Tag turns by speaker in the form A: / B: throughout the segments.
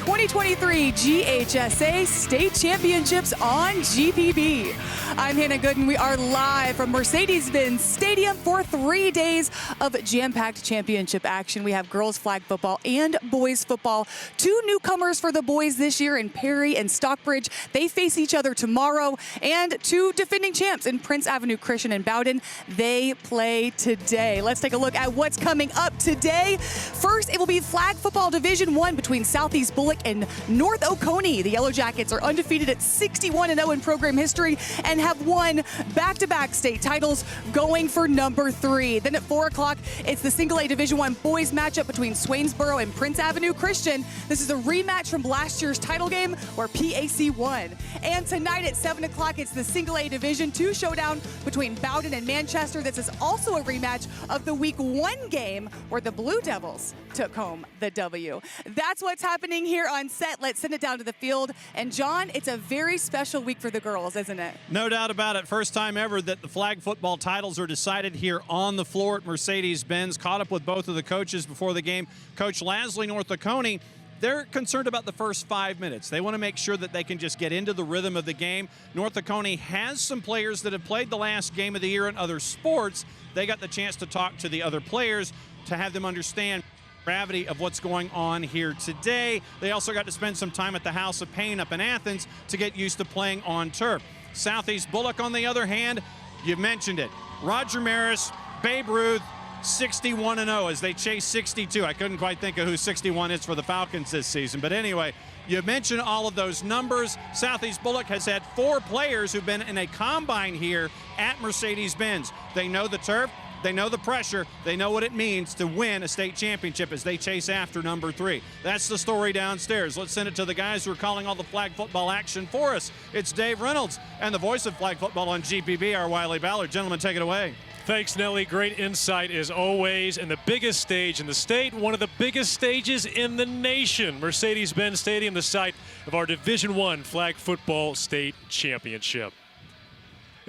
A: 2023 GHSA State Championships on GPB. I'm Hannah Gooden. We are live from Mercedes-Benz Stadium for 3 days of jam-packed championship action. We have girls flag football and boys football. Two newcomers for the boys this year in Perry and Stockbridge. They face each other tomorrow. And two defending champs in Prince Avenue Christian and Bowden. They play today. Let's take a look at what's coming up today. First, it will be flag football Division I between Southeast Bulloch and North Oconee. The Yellow Jackets are undefeated at 61-0 in program history and have won back-to-back state titles, going for number 3. Then at 4 o'clock, it's the Single A Division I boys matchup between Swainsboro and Prince Avenue Christian. This is a rematch from last year's title game where PAC won. And tonight at 7 o'clock, it's the Single A Division II showdown between Bowden and Manchester. This is also a rematch of the Week 1 game where the Blue Devils took home the W. That's what's happening here on set. Let's send it down to the field. And John, it's a very special week for the girls, isn't it?
B: No doubt about it. First time ever that the flag football titles are decided here on the floor at Mercedes-Benz. Caught up with both of the coaches before the game. Coach Lasley, North Oconee, they're concerned about the first 5 minutes. They want to make sure that they can just get into the rhythm of the game. North Oconee has some players that have played the last game of the year in other sports. They got the chance to talk to the other players to have them understand gravity of what's going on here today. They also got to spend some time at the House of Pain up in Athens to get used to playing on turf. Southeast Bulloch, on the other hand, you mentioned it. Roger Maris, Babe Ruth, 61-0 as they chase 62. I couldn't quite think of who 61 is for the Falcons this season. But anyway, you mentioned all of those numbers. Southeast Bulloch has had 4 players who've been in a combine here at Mercedes-Benz. They know the turf. They know the pressure. They know what it means to win a state championship as they chase after number 3. That's the story downstairs. Let's send it to the guys who are calling all the flag football action for us. It's Dave Reynolds and the voice of flag football on GPB, our Wiley Ballard. Gentlemen, take it away.
C: Thanks, Nelly. Great insight as always. And the biggest stage in the state, one of the biggest stages in the nation. Mercedes-Benz Stadium, the site of our Division I Flag Football State Championship.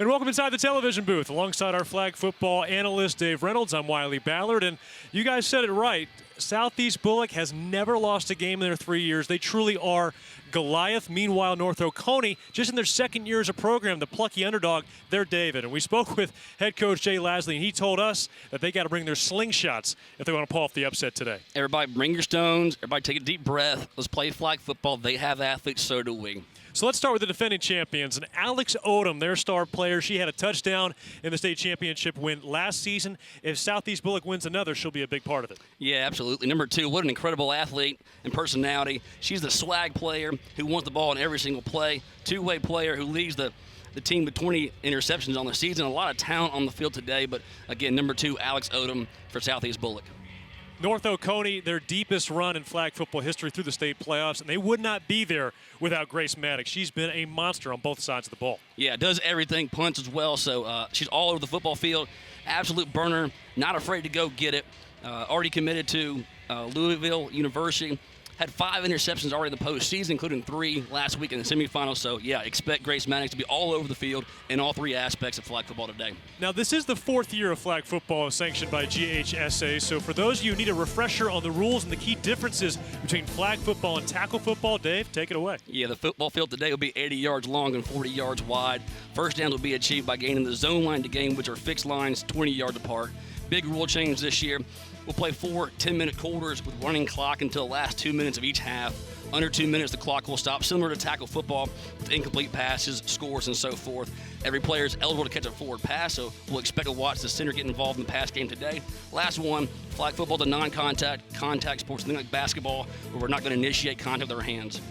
C: And welcome inside the television booth. Alongside our flag football analyst, Dave Reynolds, I'm Wiley Ballard. And you guys said it right. Southeast Bulloch has never lost a game in their 3 years. They truly are Goliath. Meanwhile, North Oconee, just in their second year as a program, the plucky underdog, they're David. And we spoke with head coach Jay Lasley, and he told us that they got to bring their slingshots if they want to pull off the upset today.
D: Everybody bring your stones. Everybody take a deep breath. Let's play flag football. They have athletes, so do we.
C: So let's start with the defending champions. And Alex Odom, their star player, she had a touchdown in the state championship win last season. If Southeast Bulloch wins another, she'll be a big part of it.
D: Yeah, absolutely. Number 2, what an incredible athlete and personality. She's the swag player who wants the ball in every single play. Two-way player who leads the team with 20 interceptions on the season. A lot of talent on the field today. But, again, number 2, Alex Odom for Southeast Bulloch.
C: North Oconee, their deepest run in flag football history through the state playoffs, and they would not be there without Grace Maddox. She's been a monster on both sides of the ball.
D: Yeah, does everything, punts as well, so she's all over the football field. Absolute burner, not afraid to go get it. Already committed to Louisville University. Had 5 interceptions already in the postseason, including 3 last week in the semifinals. So, yeah, expect Grace Maddox to be all over the field in all 3 aspects of flag football today.
C: Now, this is the 4th year of flag football sanctioned by GHSA. So, for those of you who need a refresher on the rules and the key differences between flag football and tackle football, Dave, take it away.
D: Yeah, the football field today will be 80 yards long and 40 yards wide. First downs will be achieved by gaining the zone line to gain, which are fixed lines 20 yards apart. Big rule change this year. We'll play 4 10-minute quarters with running clock until the last 2 minutes of each half. Under 2 minutes, the clock will stop, similar to tackle football with incomplete passes, scores, and so forth. Every player is eligible to catch a forward pass, so we'll expect to watch the center get involved in the pass game today. Last one, flag football to non-contact, contact sports, something like basketball, where we're not going to initiate contact with our hands.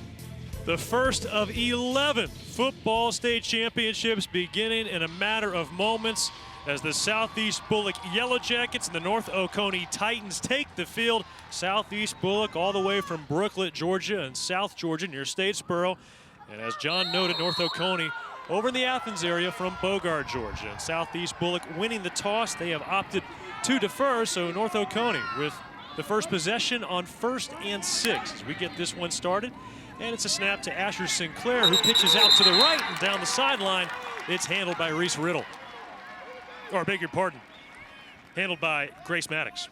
C: The first of 11 football state championships beginning in a matter of moments as the Southeast Bulloch Yellow Jackets and the North Oconee Titans take the field. Southeast Bulloch all the way from Brooklet, Georgia, and South Georgia near Statesboro. And as John noted, North Oconee over in the Athens area from Bogart, Georgia. And Southeast Bulloch winning the toss. They have opted to defer, so North Oconee with the first possession on 1st and 6 as we get this one started. And it's a snap to Asher Sinclair, who pitches out to the right and down the sideline. It's handled by Reese Riddle. Or I beg your pardon, handled by Grace Maddox.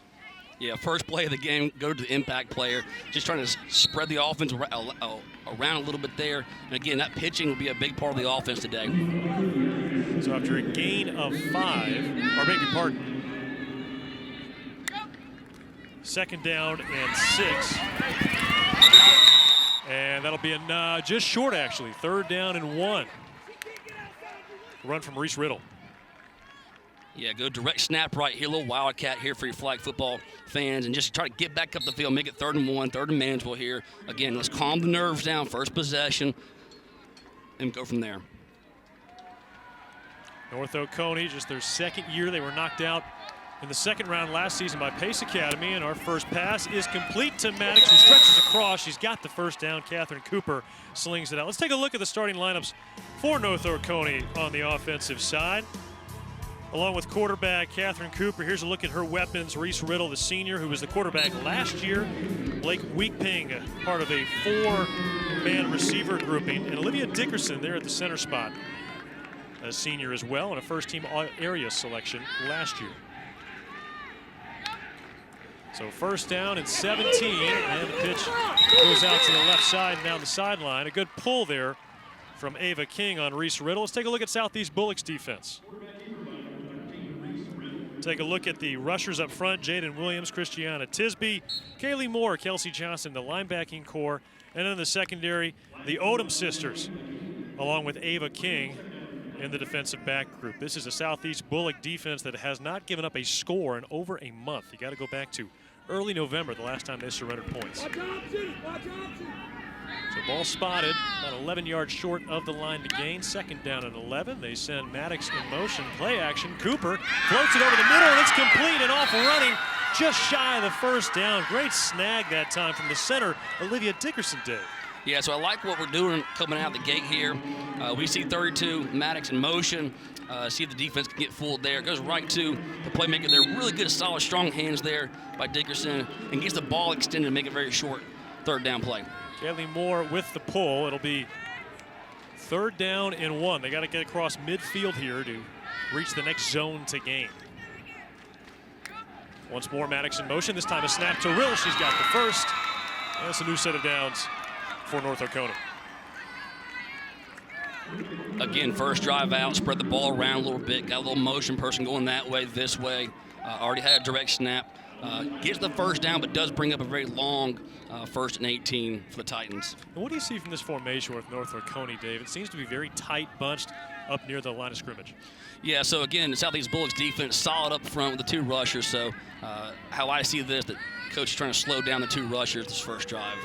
D: Yeah, first play of the game, go to the impact player. Just trying to spread the offense around a little bit there. And again, that pitching will be a big part of the offense today.
C: So after a gain of 5, or beg your pardon, second down and 6. And that'll be just short, actually. Third down and 1. Run from Reese Riddle.
D: Yeah, go direct snap right here. A little wildcat here for your flag football fans. And just try to get back up the field. Make it 3rd and 1, 3rd and manageable here. Again, let's calm the nerves down. First possession. And go from there.
C: North Oconee, just their second year. They were knocked out in the second round last season by Pace Academy. And our first pass is complete to Maddox, who stretches across. She's got the first down. Catherine Cooper slings it out. Let's take a look at the starting lineups for North Oconee on the offensive side. Along with quarterback Catherine Cooper, here's a look at her weapons. Reese Riddle, the senior, who was the quarterback last year. Blake Weekping, part of a 4-man receiver grouping. And Olivia Dickerson there at the center spot, a senior as well, and a first-team area selection last year. So first down and 17, and the pitch goes out to the left side and down the sideline. A good pull there from Ava King on Reese Riddle. Let's take a look at Southeast Bulloch's defense. Take a look at the rushers up front. Jaden Williams, Christiana Tisby, Kaylee Moore, Kelsey Johnson, the linebacking core. And then in the secondary, the Odom sisters, along with Ava King in the defensive back group. This is a Southeast Bulloch defense that has not given up a score in over a month. You got to go back to early November, the last time they surrendered points. So ball spotted, about 11 yards short of the line to gain. Second down and 11. They send Maddox in motion. Play action. Cooper floats it over the middle, and it's complete and off running just shy of the first down. Great snag that time from the center, Olivia Dickerson did.
D: Yeah, so I like what we're doing coming out of the gate here. We see 32, Maddox in motion. See if the defense can get fooled there. Goes right to the playmaker there. Really good, solid, strong hands there by Dickerson, and gets the ball extended to make it very short. Third down play.
C: Kaylee Moore with the pull. It'll be 3rd down and 1. They got to get across midfield here to reach the next zone to gain. Once more, Maddox in motion. This time a snap to Rill. She's got the first. And it's a new set of downs for North Oconee.
D: Again, first drive out, spread the ball around a little bit. Got a little motion person going that way, this way. Already had a direct snap. Gets the first down, but does bring up a very long 1st and 18 for the Titans.
C: And what do you see from this formation with North Oconee, Dave? It seems to be very tight bunched up near the line of scrimmage.
D: Yeah, so again, the Southeast Bulloch's defense solid up front with the 2 rushers. So how I see this, that coach is trying to slow down the 2 rushers this first drive.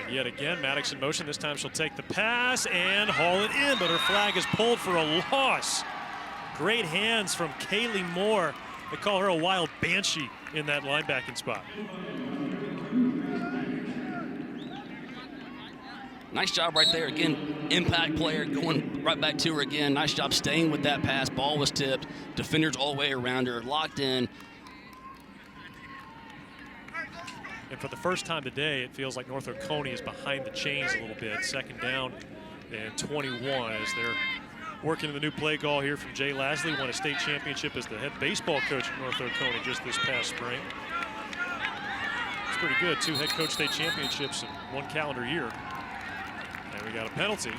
C: And yet again, Maddox in motion. This time she'll take the pass and haul it in, but her flag is pulled for a loss. Great hands from Kaylee Moore. They call her a wild banshee in that linebacking spot.
D: Nice job right there. Again, impact player going right back to her again. Nice job staying with that pass. Ball was tipped. Defenders all the way around her, locked in.
C: And for the first time today, it feels like North Oconee is behind the chains a little bit. Second down and 21 as they're working the new play call here from Jay Lasley. Won a state championship as the head baseball coach at North Oconee just this past spring. It's pretty good. 2 head coach state championships in 1 calendar year. And we got a penalty.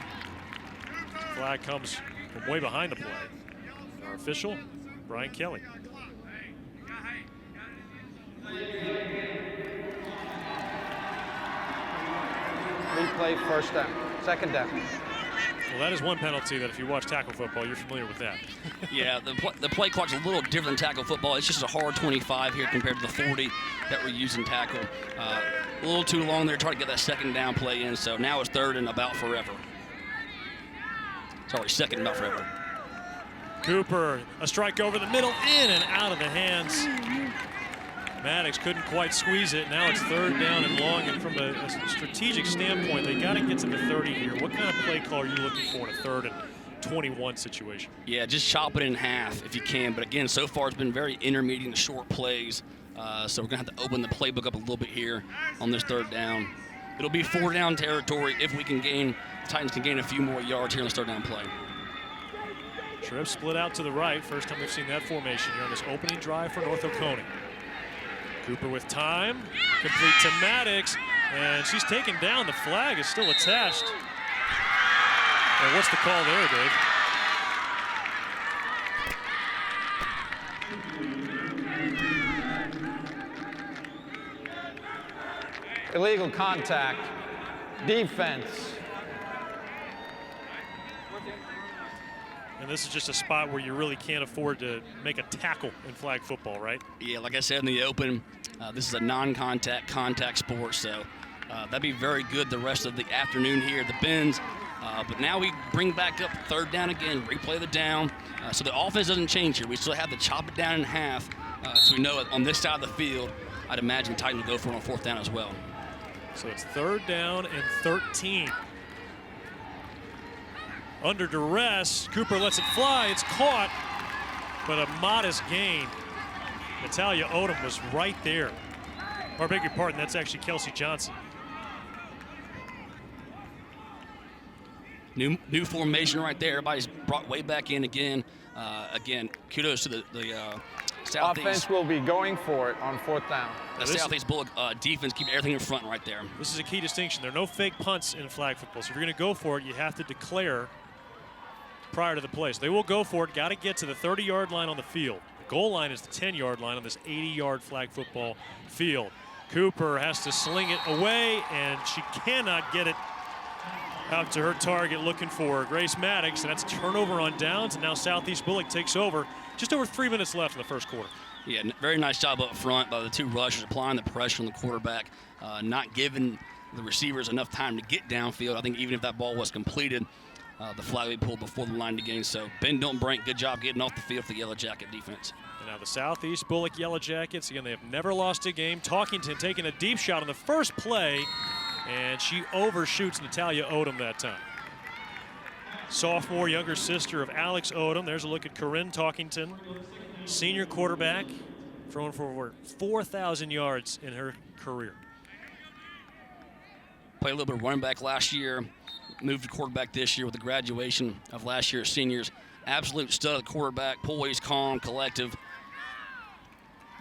C: Flag comes from way behind the play. Our official, Brian Kelly.
E: Replay, first down, second down.
C: Well, that is one penalty that if you watch tackle football, you're familiar with that.
D: Yeah, the play clock's a little different than tackle football. It's just a hard 25 here compared to the 40 that we're using tackle. A little too long there trying to get that second down play in, so now it's 3rd and about forever. Sorry, 2nd and about forever.
C: Cooper, a strike over the middle, in and out of the hands. Maddox couldn't quite squeeze it. Now it's 3rd down and long, and from a strategic standpoint, they got to get to the 30 here. What kind of play call are you looking for in a 3rd and 21 situation? Yeah,
D: just chop it in half if you can. But again, so far it's been very intermediate and short plays. So we're going to have to open the playbook up a little bit here on this 3rd down. It'll be 4 down territory if we can gain, the Titans can gain a few more yards here on this 3rd down play.
C: Tripp split out to the right. First time we've seen that formation here on this opening drive for North Oconee. Cooper with time, complete to Maddox, and she's taken down. The flag is still attached. And what's the call there, Dave?
E: Illegal contact. Defense.
C: And this is just a spot where you really can't afford to make a tackle in flag football, right?
D: Yeah, like I said in the open, this is a non-contact, contact sport, so that'd be very good the rest of the afternoon here at the Benz. But now we bring back up third down again, replay the down. So the offense doesn't change here. We still have to chop it down in half. So we know on this side of the field, I'd imagine the Titans will go for it on fourth down as well.
C: So it's third down and 13. Under duress, Cooper lets it fly. It's caught, but a modest gain. Natalia Odom was right there. Or beg your pardon, that's actually Kelsey Johnson.
D: New formation right there. Everybody's brought way back in again. Again, kudos to the Southeast.
E: Offense will be going for it on fourth down.
D: The Southeast Bulloch defense keep everything in front right there.
C: This is a key distinction. There are no fake punts in flag football. So if you're going to go for it, you have to declare prior to the play. So they will go for it. Got to get to the 30-yard line on the field. The goal line is the 10-yard line on this 80-yard flag football field. Cooper has to sling it away, and she cannot get it out to her target looking for Grace Maddox, and that's a turnover on downs, and now Southeast Bulloch takes over. Just over 3 minutes left in the first quarter.
D: Yeah, very nice job up front by the two rushers, applying the pressure on the quarterback, not giving the receivers enough time to get downfield. I think even if that ball was completed, the flag would be pulled before the line to gain. So Ben Brink, good job getting off the field for the Yellow Jacket defense.
C: And now the Southeast Bulloch Yellow Jackets, again, they have never lost a game. Talkington taking a deep shot on the first play, and she overshoots Natalia Odom that time. Sophomore, younger sister of Alex Odom. There's a look at Corinne Talkington, senior quarterback, throwing for over 4,000 yards in her career.
D: Played a little bit of running back last year, moved to quarterback this year with the graduation of last year's seniors. Absolute stud of the quarterback, poised, calm, collective.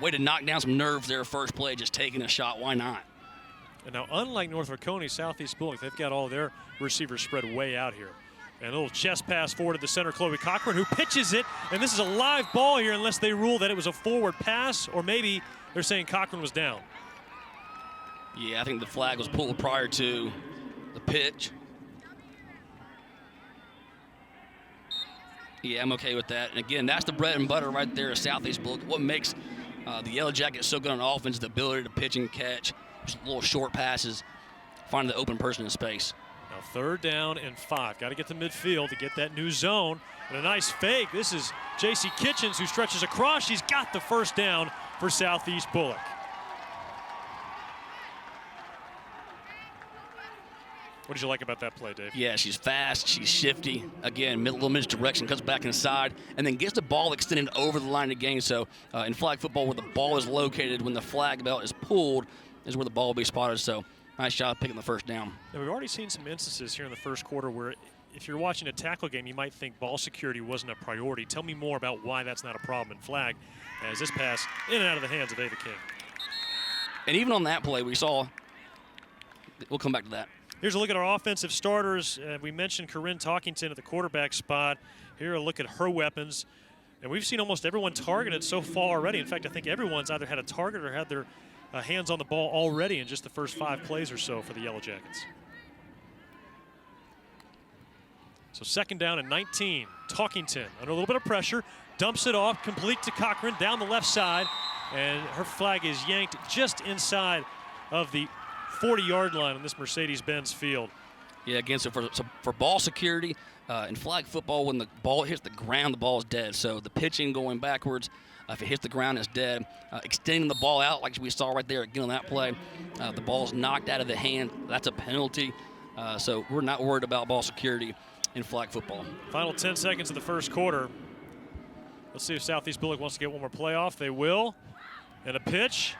D: Way to knock down some nerves there first play, just taking a shot. Why not?
C: And now, unlike North Oconee, Southeast Bulloch, they've got all their receivers spread way out here. And a little chest pass forward to the center, Chloe Cochran, who pitches it. And this is a live ball here unless they rule that it was a forward pass, or maybe they're saying Cochran was down.
D: Yeah, I think the flag was pulled prior to the pitch. Yeah, I'm okay with that. And again, that's the bread and butter right there at Southeast Bulloch. What makes the Yellow Jackets so good on offense is the ability to pitch and catch, just little short passes, finding the open person in space.
C: Now third down and 5. Got to get to midfield to get that new zone. And a nice fake. This is J.C. Kitchens who stretches across. She's got the first down for Southeast Bulloch. What did you like about that play, Dave?
D: Yeah, she's fast, she's shifty. Again, little misdirection, comes back inside, and then gets the ball extended over the line of game. So in flag football, where the ball is located, when the flag belt is pulled, is where the ball will be spotted. So nice job picking the first down.
C: Now, we've already seen some instances here in the first quarter where if you're watching a tackle game, you might think ball security wasn't a priority. Tell me more about why that's not a problem in flag, as this pass in and out of the hands of Ava King.
D: And even on that play, we saw, we'll come back to that.
C: Here's a look at our offensive starters. We mentioned Corinne Talkington at the quarterback spot. Here a look at her weapons. And we've seen almost everyone targeted so far already. In fact, I think everyone's either had a target or had their hands on the ball already in just the first 5 plays or so for the Yellow Jackets. So second down and 19. Talkington under a little bit of pressure. Dumps it off, complete to Cochran down the left side. And her flag is yanked just inside of the 40-yard line on this Mercedes-Benz field.
D: Yeah, again, so for ball security, in flag football, when the ball hits the ground, the ball is dead. So the pitching going backwards, if it hits the ground, it's dead. Extending the ball out, like we saw right there again on that play, the ball's knocked out of the hand. That's a penalty. So we're not worried about ball security in flag football.
C: Final 10 seconds of the first quarter. Let's see if Southeast Bulloch wants to get one more play off. They will. And a pitch.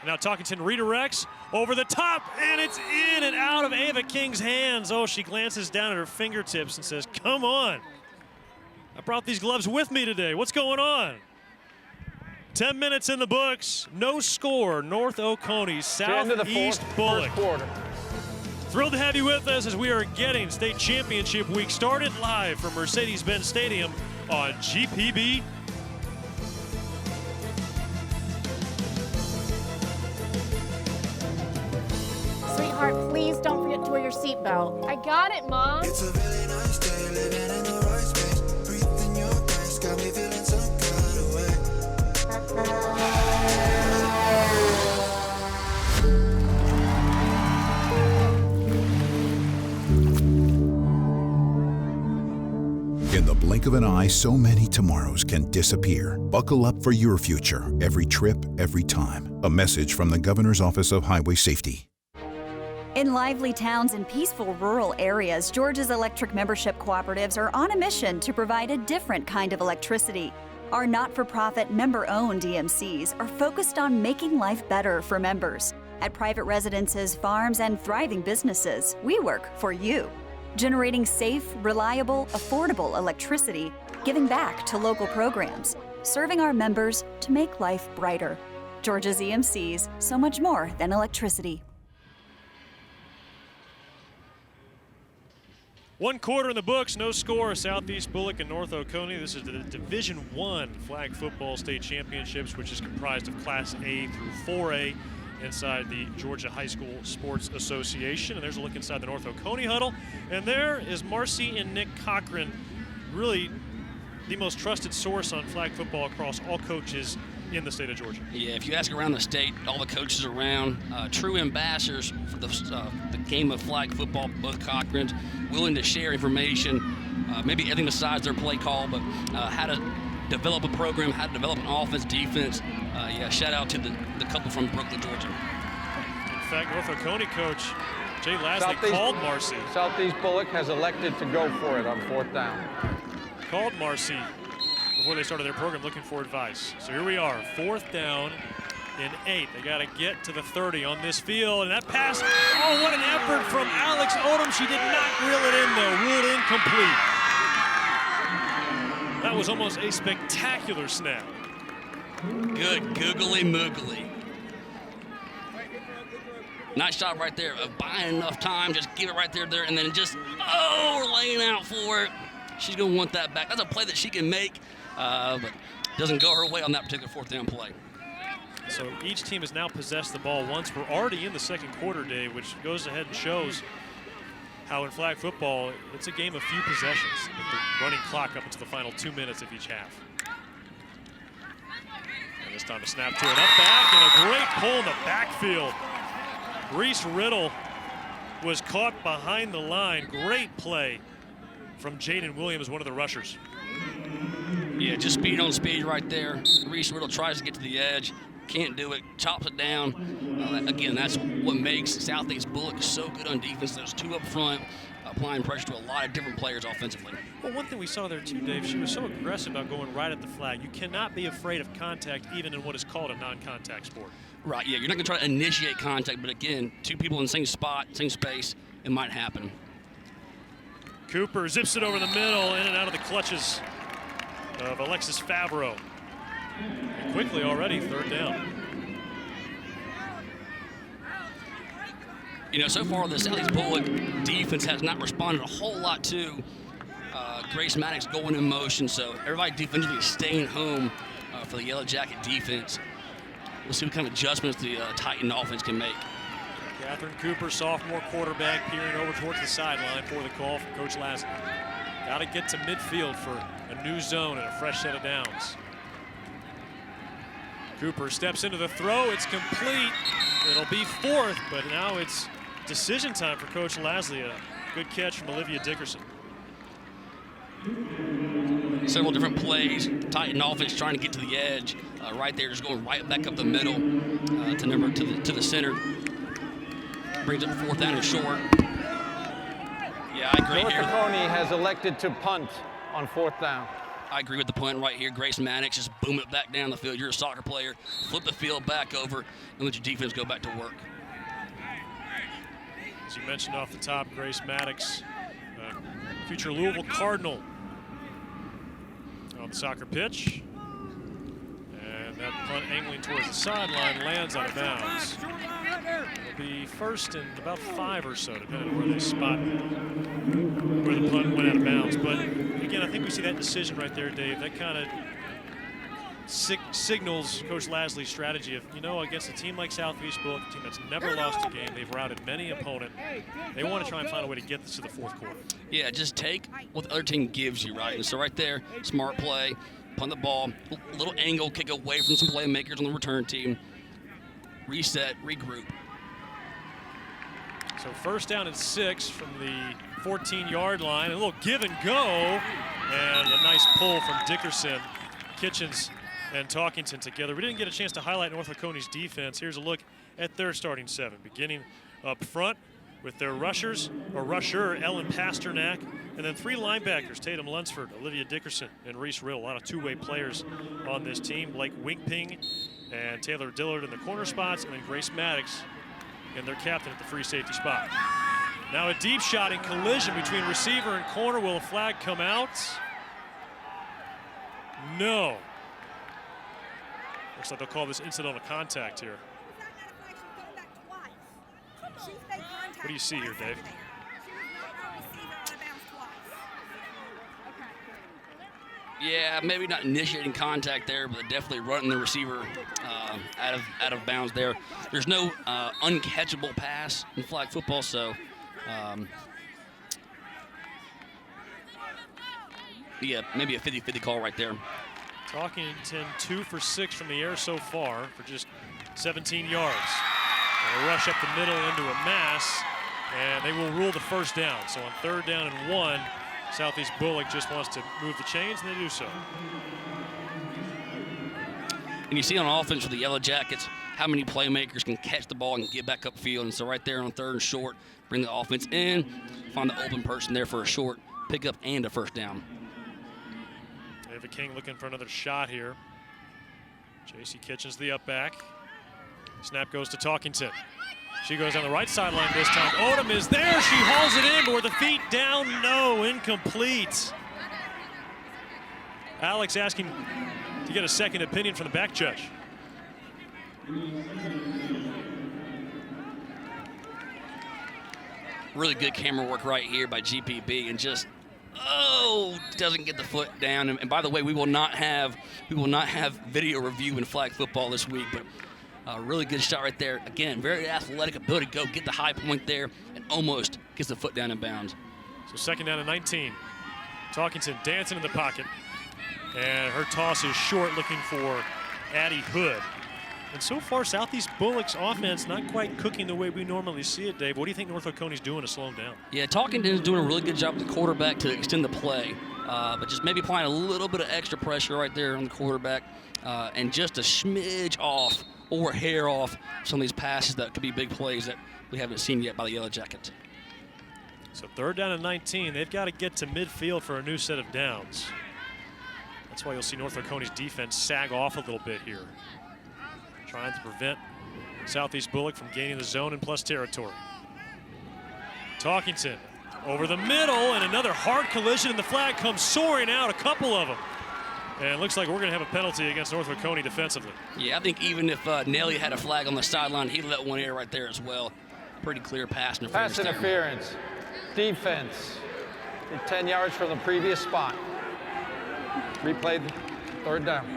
C: Now Talkington redirects over the top, and it's in and out of Ava King's hands. Oh, she glances down at her fingertips and says, come on. I brought these gloves with me today. What's going on? 10 minutes in the books, no score. North Oconee, Southeast Bulloch. Thrilled to have you with us as we are getting state championship week started live from Mercedes-Benz Stadium on GPB.
F: Sweetheart, please don't forget to wear your seatbelt.
G: I got it, Mom.
H: It's a really nice day, living in the right space. Breathing your grace, got me feeling some kind of way.
I: In the blink of an eye, so many tomorrows can disappear. Buckle up for your future, every trip, every time. A message from the Governor's Office of Highway Safety.
J: In lively towns and peaceful rural areas, Georgia's electric membership cooperatives are on a mission to provide a different kind of electricity. Our not-for-profit, member-owned EMCs are focused on making life better for members. At private residences, farms, and thriving businesses, we work for you. Generating safe, reliable, affordable electricity, giving back to local programs, serving our members to make life brighter. Georgia's EMCs, so much more than electricity.
C: One quarter in the books, no score. Southeast Bulloch and North Oconee. This is the Division I flag football state championships, which is comprised of Class A through 4A inside the Georgia High School Sports Association. And there's a look inside the North Oconee huddle. And there is Marcy and Nick Cochran, really the most trusted source on flag football across all coaches in the state of Georgia.
D: Yeah, if you ask around the state, all the coaches around, true ambassadors for the game of flag football, both Cochrans, willing to share information, maybe everything besides their play call, but how to develop a program, how to develop an offense, defense. Yeah, shout out to the couple from Brooklyn, Georgia.
C: In fact, North Oconee coach Jay Lasley called Marcy.
E: Southeast Bulloch has elected to go for it on 4th down.
C: Called Marcy before they started their program looking for advice. So here we are, 4th down and 8. They got to get to the 30 on this field. And that pass, oh, what an effort from Alex Odom. She did not reel it in, though. Ruled incomplete. That was almost a spectacular snap.
D: Good googly moogly. Nice job right there of buying enough time. Just give it right there, and then just, oh, we're laying out for it. She's going to want that back. That's a play that she can make, but doesn't go her way on that particular 4th down play.
C: So each team has now possessed the ball once. We're already in the second quarter, Dave, which goes ahead and shows how in flag football, it's a game of few possessions with the running clock up into the final 2 minutes of each half. And this time a snap to an up back and a great pull in the backfield. Reese Riddle was caught behind the line. Great play from Jaden Williams, one of the rushers.
D: Yeah, just speed on speed right there. Reese Riddle tries to get to the edge, can't do it, chops it down. Again, that's what makes Southeast Bulloch so good on defense. There's 2 up front, applying pressure to a lot of different players offensively.
C: Well, one thing we saw there too, Dave, she was so aggressive about going right at the flag. You cannot be afraid of contact even in what is called a non-contact sport.
D: Right, yeah, you're not going to try to initiate contact, but again, 2 people in the same spot, same space, it might happen.
C: Cooper zips it over the middle, in and out of the clutches of Alexis Favreau. And quickly already, 3rd down.
D: You know, so far the Southeast Bulloch defense has not responded a whole lot to Grace Maddox going in motion, so everybody defensively is staying home for the Yellow Jacket defense. We'll see what kind of adjustments the Titan offense can make.
C: Catherine Cooper, sophomore quarterback, peering over towards the sideline for the call from Coach Lasley. Got to get to midfield for a new zone and a fresh set of downs. Cooper steps into the throw. It's complete. It'll be 4th, but now it's decision time for Coach Lasley. A good catch from Olivia Dickerson.
D: Several different plays. Titan offense trying to get to the edge. Right there, just going right back up the middle to the center. Brings up 4th down and short. Yeah, I agree
E: North
D: here.
E: Oconee has elected to punt on 4th down.
D: I agree with the punt right here. Grace Maddox, just boom it back down the field. You're a soccer player. Flip the field back over and let your defense go back to work.
C: As you mentioned off the top, Grace Maddox, future Louisville Cardinal on the soccer pitch. And And that punt angling towards the sideline lands out of bounds. It'll be first and about 5 or so, depending on where they spot where the punt went out of bounds. But again, I think we see that decision right there, Dave. That kind of signals Coach Lasley's strategy of, you know, against a team like Southeast Bulloch, a team that's never lost a game, they've routed many opponent. They want to try and find a way to get this to the fourth quarter.
D: Yeah, just take what the other team gives you, right? And so right there, smart play, punt the ball, little angle, kick away from some playmakers on the return team, reset, regroup.
C: So first down and 6 from the 14-yard line. A little give and go, and a nice pull from Dickerson, Kitchens, and Talkington together. We didn't get a chance to highlight North Oconee's defense. Here's a look at their starting 7, beginning up front with their rusher, Ellen Pasternak, and then 3 linebackers, Tatum Lunsford, Olivia Dickerson, and Reese Riddle. A lot of two-way players on this team. Blake Winkping and Taylor Dillard in the corner spots, and then Grace Maddox and their captain at the free safety spot. Now a deep shot in collision between receiver and corner. Will a flag come out? No. Looks like they'll call this incidental contact here. What do you see here, Dave?
D: Yeah, maybe not initiating contact there, but definitely running the receiver out of bounds there. There's no uncatchable pass in flag football, so yeah, maybe a 50-50 call right there.
C: Talkington 2 for 6 from the air so far for just 17 yards. And a rush up the middle into a mass, and they will rule the first down. So on 3rd down and 1, Southeast Bulloch just wants to move the chains, and they do so.
D: And you see on offense for the Yellow Jackets how many playmakers can catch the ball and get back upfield. And so right there on 3rd and short, bring the offense in, find the open person there for a short pickup and a first down.
C: Ava King looking for another shot here. J.C. Kitchens the up back. Snap goes to Talkington. She goes on the right sideline this time. Odom is there. She hauls it in, but with the feet down, no, incomplete. Alex asking to get a second opinion from the back judge.
D: Really good camera work right here by GPB, and just doesn't get the foot down. And by the way, we will not have video review in flag football this week, but a really good shot right there. Again, very athletic ability to go get the high point there and almost gets the foot down in bounds.
C: So 2nd down and 19. Talkington dancing in the pocket, and her toss is short, looking for Addie Hood. And so far, Southeast Bulloch's offense not quite cooking the way we normally see it, Dave. What do you think North Oconee's doing to slow them down?
D: Yeah, Talkington's doing a really good job with the quarterback to extend the play, but just maybe applying a little bit of extra pressure right there on the quarterback, and just a smidge off or hair off some of these passes that could be big plays that we haven't seen yet by the Yellow Jackets.
C: So 3rd down and 19. They've got to get to midfield for a new set of downs. That's why you'll see North Oconee's defense sag off a little bit here, trying to prevent Southeast Bulloch from gaining the zone and plus territory. Talkington over the middle, and another hard collision, and the flag comes soaring out, a couple of them. And it looks like we're going to have a penalty against North Oconee defensively.
D: Yeah, I think even if Nelly had a flag on the sideline, he'd let one air right there as well. Pretty clear pass interference.
E: Pass interference. Defense. 10 yards from the previous spot. Replayed 3rd down.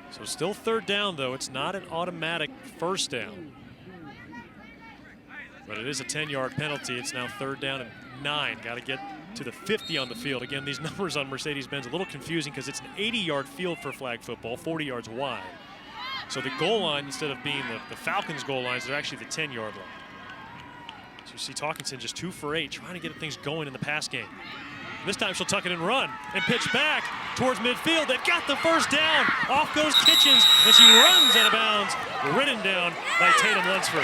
C: So still 3rd down, though. It's not an automatic first down. But it is a 10-yard penalty. It's now 3rd down and 9. Got to get to the 50 on the field. Again, these numbers on Mercedes-Benz a little confusing because it's an 80-yard field for flag football, 40 yards wide. So the goal line, instead of being the Falcons' goal lines, they're actually the 10-yard line. So you see Talkington just 2 for 8, trying to get things going in the pass game. This time she'll tuck it and run and pitch back towards midfield. They've got the first down. Off goes Kitchens, and she runs out of bounds, ridden down by Tatum Lunsford.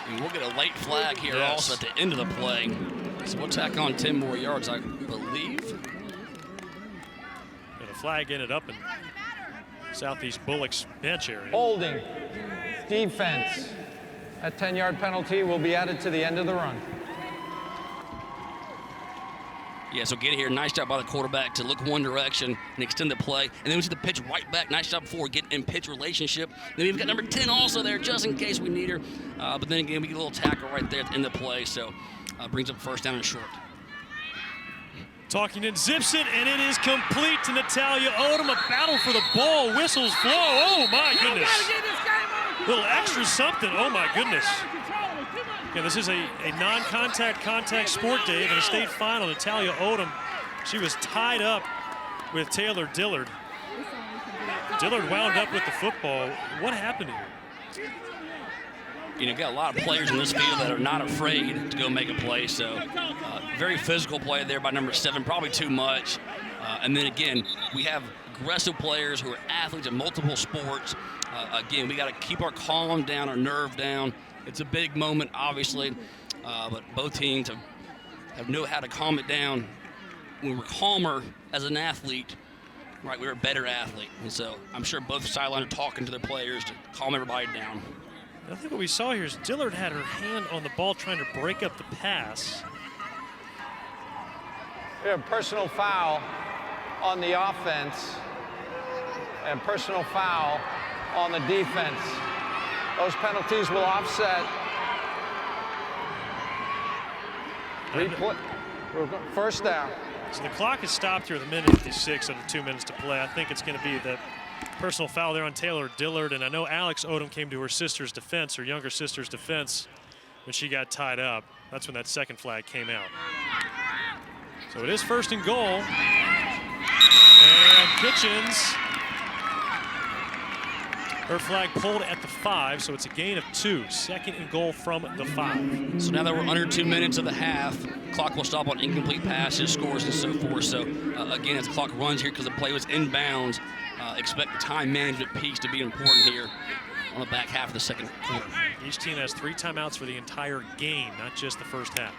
D: And we'll get a late flag here also at the end of the play. So we'll tack on 10 more yards, I believe.
C: And the flag ended up in Southeast Bulloch's bench area.
E: Holding. Defense. That 10-yard penalty will be added to the end of the run.
D: Yeah, so get here. Nice job by the quarterback to look one direction and extend the play. And then we see the pitch right back. Nice job before getting in pitch relationship. Then we've got number 10 also there just in case we need her. But then again, we get a little tackle right there at the end of the play. So brings up first down and short.
C: Talking and zips it, and it is complete to Natalia Odom. A battle for the ball. Whistles blow. Oh, my goodness. A little extra something. Oh, my goodness. Yeah, this is a non-contact sport, Dave, in a state final. Natalia Odom, she was tied up with Taylor Dillard. Dillard wound up with the football. What happened here?
D: You know, you've got a lot of players in this field that are not afraid to go make a play. So very physical play there by number 7, probably too much. And then again, we have aggressive players who are athletes in multiple sports. Again, we got to keep our calm down, our nerve down. It's a big moment, obviously, but both teams have know how to calm it down. When we're calmer as an athlete, right, we're a better athlete. And so I'm sure both sidelines are talking to their players to calm everybody down.
C: I think what we saw here is Dillard had her hand on the ball trying to break up the pass.
E: We have personal foul on the offense and personal foul on the defense. Those penalties will offset. First down.
C: So the clock has stopped here at the minute 56 under 2 minutes to play. I think it's going to be the personal foul there on Taylor Dillard. And I know Alex Odom came to her sister's defense, her younger sister's defense, when she got tied up. That's when that second flag came out. So it is first and goal. And Kitchens, her flag pulled at the 5, so it's a gain of 2. Second and goal from the 5.
D: So now that we're under 2 minutes of the half, clock will stop on incomplete passes, scores, and so forth. So again, as the clock runs here, because the play was inbounds, expect the time management piece to be important here on the back half of the second quarter.
C: Each team has 3 timeouts for the entire game, not just the first half.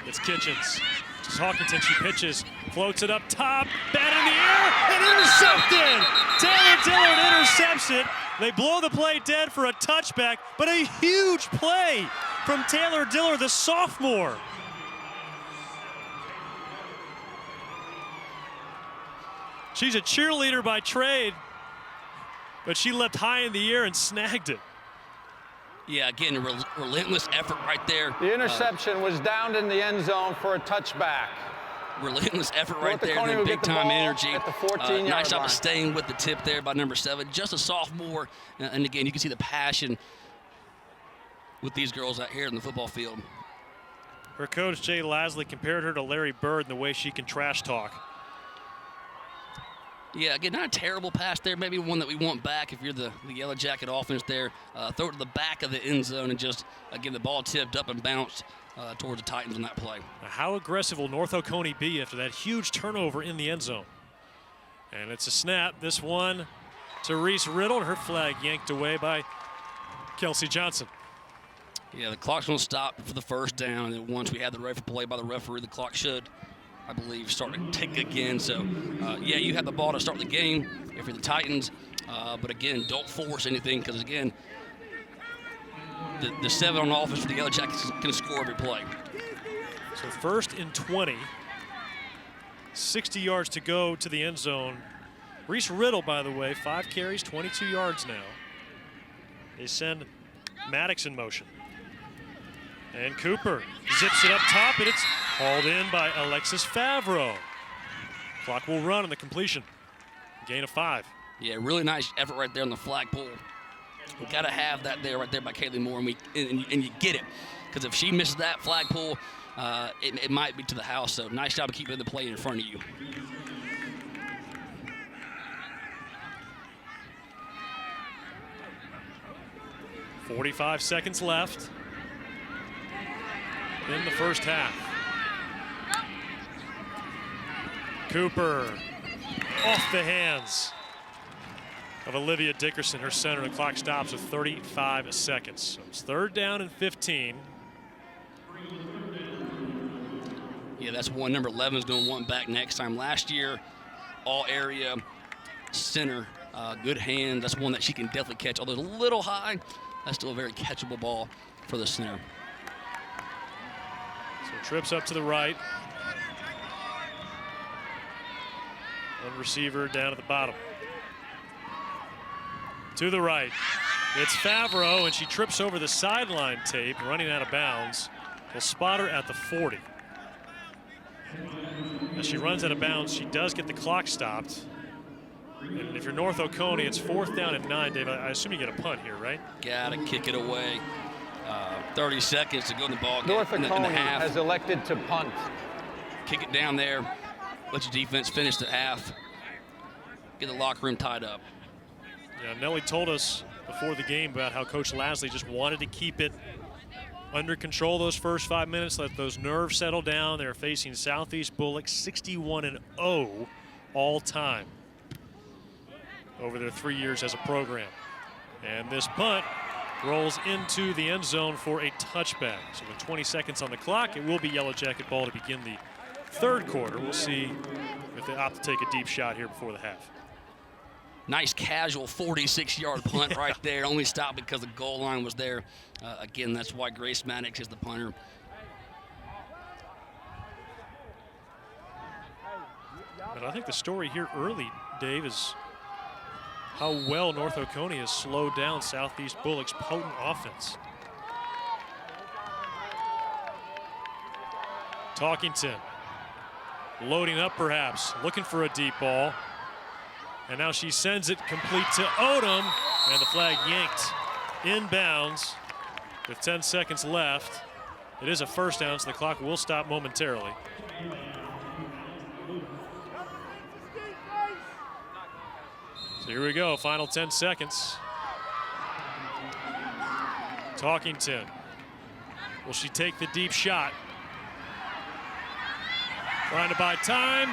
C: It's Kitchens. Hawkinson, she pitches, floats it up top, bat in the air, and intercepted! Taylor Dillard intercepts it. They blow the play dead for a touchback, but a huge play from Taylor Dillard, the sophomore. She's a cheerleader by trade, but she leapt high in the air and snagged it.
D: Yeah, again, a relentless effort right there.
E: The interception was down in the end zone for a touchback.
D: Relentless effort right there, and then big-time energy.
E: At the 14-yard
D: nice job
E: line.
D: of staying with the tip there by number 7. Just a sophomore, and again, you can see the passion with these girls out here in the football field.
C: Her coach, Jay Lasley, compared her to Larry Bird in the way she can trash talk.
D: Yeah, again, not a terrible pass there. Maybe one that we want back if you're the Yellow Jacket offense there. Throw it to the back of the end zone and just, again, the ball tipped up and bounced towards the Titans on that play.
C: Now, how aggressive will North Oconee be after that huge turnover in the end zone? And it's a snap. This one to Reese Riddle, and her flag yanked away by Kelsey Johnson.
D: Yeah, the clock's going to stop for the first down, and then once we have the referee play by the referee, the clock should, I believe, start to tick again. So, yeah, you have the ball to start the game if you're the Titans. But, again, don't force anything because, again, the 7 on offense for the Yellow Jackets can score every play.
C: So first and 20. 60 yards to go to the end zone. Reese Riddle, by the way, 5 carries, 22 yards now. They send Maddox in motion. And Cooper zips it up top, and it's hauled in by Alexis Favreau. Clock will run on the completion. Gain of 5.
D: Yeah, really nice effort right there on the flagpole. We got to have that there right there by Kaylee Moore, and you get it. Because if she misses that flagpole, it might be to the house. So nice job of keeping the play in front of you.
C: .45 seconds left in the first half. Cooper off the hands of Olivia Dickerson, her center. The clock stops with 35 seconds. So it's 3rd down and 15.
D: Yeah, that's one number 11 is going to want back next time. Last year, all area center, good hand. That's one that she can definitely catch. Although it's a little high, that's still a very catchable ball for the center.
C: So trips up to the right. One receiver down at the bottom. To the right, it's Favreau, and she trips over the sideline tape, running out of bounds. We'll spot her at the 40. As she runs out of bounds, she does get the clock stopped. And if you're North Oconee, it's 4th down and 9, Dave. I assume you get a punt here, right?
D: Gotta kick it away. 30 seconds to go in the ball game.
E: North
D: in the
E: Oconee
D: half.
E: has elected to punt.
D: Kick it down there. Let your defense finish the half. Get the locker room tied up.
C: Yeah, Nelly told us before the game about how Coach Lasley just wanted to keep it under control those first 5 minutes, let those nerves settle down. They're facing Southeast Bulloch, 61-0 all time over their 3 years as a program. And this punt rolls into the end zone for a touchback. So with 20 seconds on the clock, it will be Yellow Jacket ball to begin the third quarter. We'll see if they opt to take a deep shot here before the half.
D: Nice casual 46-yard punt right there. Only stopped because the goal line was there. Again, that's why Grace Maddox is the punter.
C: But I think the story here early, Dave, is how well North Oconee has slowed down Southeast Bulloch's potent offense. Talkington loading up perhaps, looking for a deep ball. And now she sends it complete to Odom, and the flag yanked inbounds with 10 seconds left. It is a first down, so the clock will stop momentarily. So here we go, final 10 seconds. Talkington. Will she take the deep shot? Trying to buy time.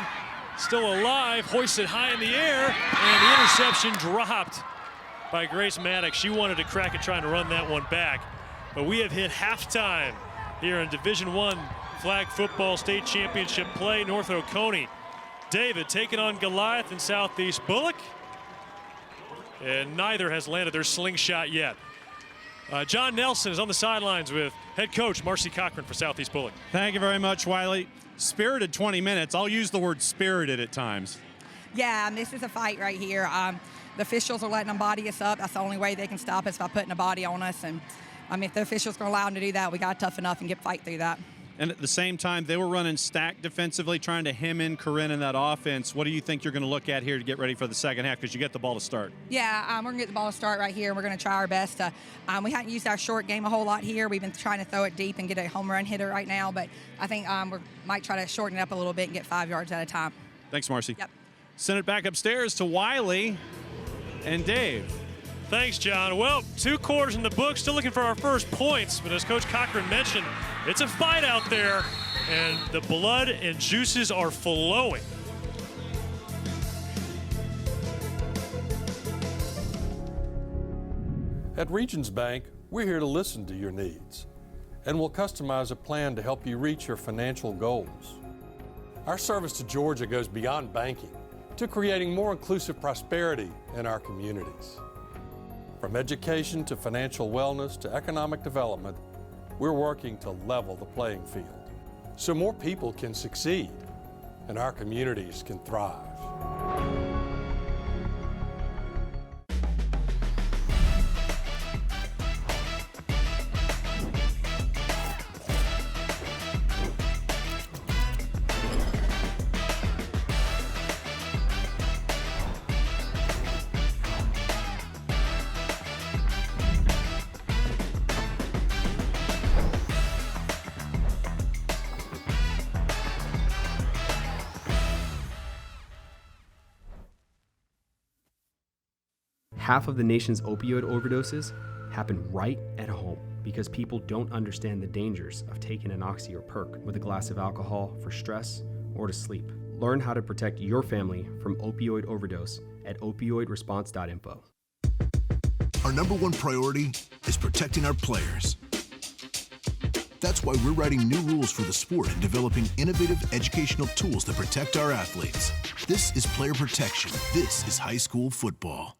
C: Still alive, hoisted high in the air, and the interception dropped by Grace Maddox. She wanted to crack it, trying to run that one back. But we have hit halftime here in Division I Flag Football State Championship play. North Oconee, David taking on Goliath in Southeast Bulloch. And neither has landed their slingshot yet. John Nelson is on the sidelines with head coach Marcy Cochran for Southeast Bulloch.
B: Thank you very much, Wiley. Spirited 20 minutes. I'll use the word spirited at times.
G: Yeah, and this is a fight right here. The officials are letting them body us up. That's the only way they can stop us, by putting a body on us. And I mean, if the officials are allowed to do that, we got to toughen up and fight through that.
B: And at the same time, they were running stacked defensively, trying to hem in Corinne in that offense. What do you think you're going to look at here to get ready for the second half, because you get the ball to start?
G: Yeah, we're going to get the ball to start right here. We're going to try our best. We haven't used our short game a whole lot here. We've been trying to throw it deep and get a home run hitter right now, but I think we might try to shorten it up a little bit and get 5 yards at a time.
B: Thanks, Marcy.
G: Yep.
B: Send it back upstairs to Wiley and Dave.
C: Thanks, John. Well, 2 quarters in the book, still looking for our first points, but as Coach Cochran mentioned, it's a fight out there, and the blood and juices are flowing.
K: At Regions Bank, we're here to listen to your needs, and we'll customize a plan to help you reach your financial goals. Our service to Georgia goes beyond banking to creating more inclusive prosperity in our communities. From education to financial wellness to economic development, we're working to level the playing field so more people can succeed and our communities can thrive.
L: Half of the nation's opioid overdoses happen right at home because people don't understand the dangers of taking an oxy or perk with a glass of alcohol for stress or to sleep. Learn how to protect your family from opioid overdose at opioidresponse.info.
M: Our #1 priority is protecting our players. That's why we're writing new rules for the sport and developing innovative educational tools to protect our athletes. This is player protection. This is high school football.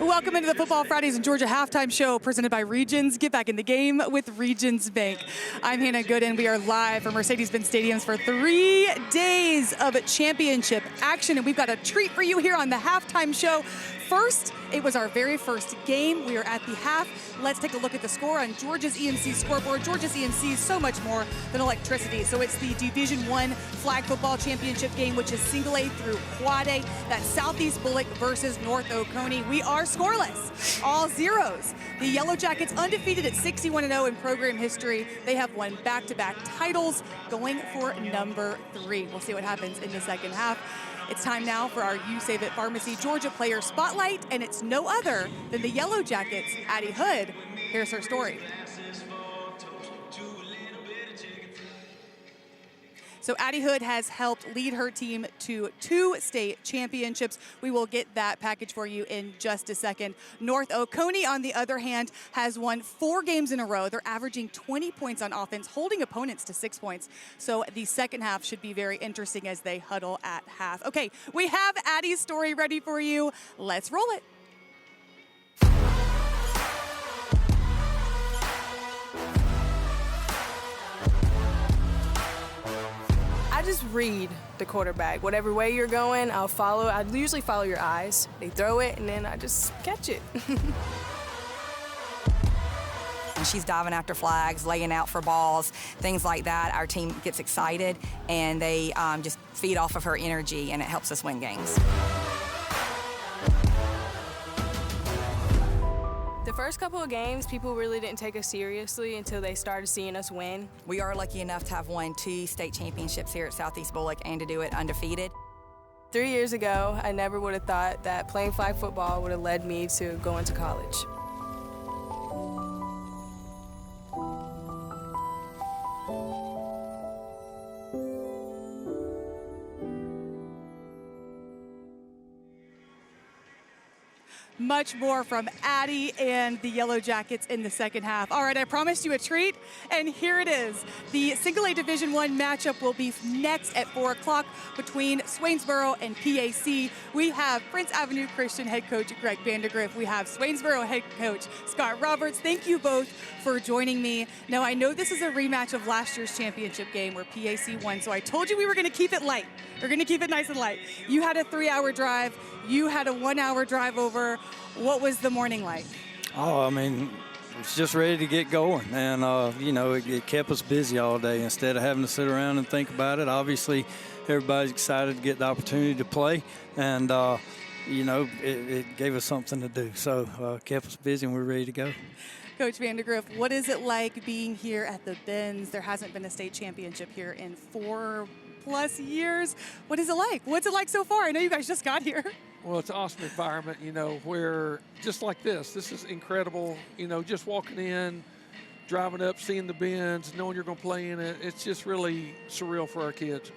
A: Welcome into the Football Fridays in Georgia halftime show presented by Regions. Get back in the game with Regions Bank. I'm Hannah Gooden. We are live from Mercedes-Benz Stadiums for 3 days of championship action, and we've got a treat for you here on the halftime show. First, it was our very first game. We are at the half. Let's take a look at the score on Georgia's EMC scoreboard. Georgia's EMC is so much more than electricity. So it's the Division I Flag Football Championship game, which is single A through quad A. That's Southeast Bulloch versus North Oconee. We are scoreless, all zeros. The Yellow Jackets undefeated at 61-0 in program history. They have won back-to-back titles, going for number 3. We'll see what happens in the second half. It's time now for our You Save It Pharmacy Georgia Player Spotlight, and it's no other than the Yellow Jackets' Addie Hood. Here's her story. So Addie Hood has helped lead her team to 2 state championships. We will get that package for you in just a second. North Oconee, on the other hand, has won 4 games in a row. They're averaging 20 points on offense, holding opponents to 6 points. So the second half should be very interesting as they huddle at half. Okay, we have Addie's story ready for you. Let's roll it.
N: I just read the quarterback. Whatever way you're going, I'll follow. I usually follow your eyes. They throw it, and then I just catch it.
G: And she's diving after flags, laying out for balls, things like that. Our team gets excited, and they just feed off of her energy, and it helps us win games.
N: The first couple of games, people really didn't take us seriously until they started seeing us win.
G: We are lucky enough to have won 2 state championships here at Southeast Bulloch and to do it undefeated.
N: 3 years ago, I never would have thought that playing flag football would have led me to going to college.
A: Much more from Addie and the Yellow Jackets in the second half. All right, I promised you a treat, and here it is. The Single A Division I matchup will be next at 4 o'clock between Swainsboro and PAC. We have Prince Avenue Christian head coach Greg Vandergriff. We have Swainsboro head coach Scott Roberts. Thank you both for joining me. Now, I know this is a rematch of last year's championship game where PAC won, so I told you we were going to keep it light. We're going to keep it nice and light. You had a 3-hour drive. You had a 1-hour drive over. What was the morning like?
O: Oh, I mean, it's just ready to get going. And, you know, it kept us busy all day instead of having to sit around and think about it. Obviously, everybody's excited to get the opportunity to play. And, you know, it gave us something to do. So kept us busy and we're ready to go.
A: Coach Vandergriff, what is it like being here at the Benz? There hasn't been a state championship here in 4+ years. What is it like? What's it like so far? I know you guys just got here.
P: Well, it's an awesome environment, you know, where just like this is incredible, you know, just walking in, driving up, seeing the Benz, knowing you're going to play in it. It's just really surreal for our kids.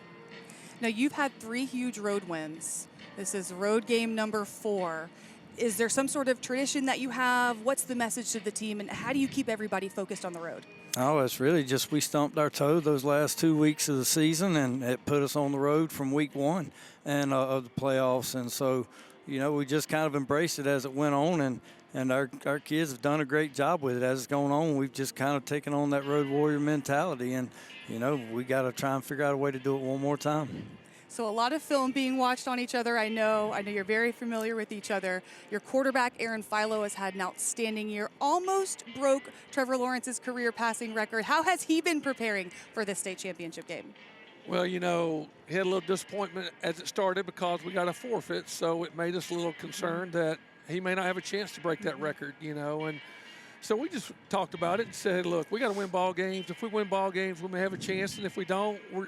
A: Now, you've had 3 huge road wins. This is road game number 4. Is there some sort of tradition that you have? What's the message to the team, and how do you keep everybody focused on the road?
O: Oh, it's really just we stumped our toe those last 2 weeks of the season, and it put us on the road from week 1 and of the playoffs. And so, you know, we just kind of embraced it as it went on, and our kids have done a great job with it as it's going on. We've just kind of taken on that road warrior mentality, and, you know, we got to try and figure out a way to do it one more time.
A: So a lot of film being watched on each other. I know you're very familiar with each other. Your quarterback, Aaron Philo, has had an outstanding year. Almost broke Trevor Lawrence's career passing record. How has he been preparing for this state championship game?
P: Well, you know, he had a little disappointment as it started because we got a forfeit, so it made us a little concerned that he may not have a chance to break that record, you know. And so we just talked about it and said, look, we got to win ball games. If we win ball games, we may have a chance, and if we don't, we're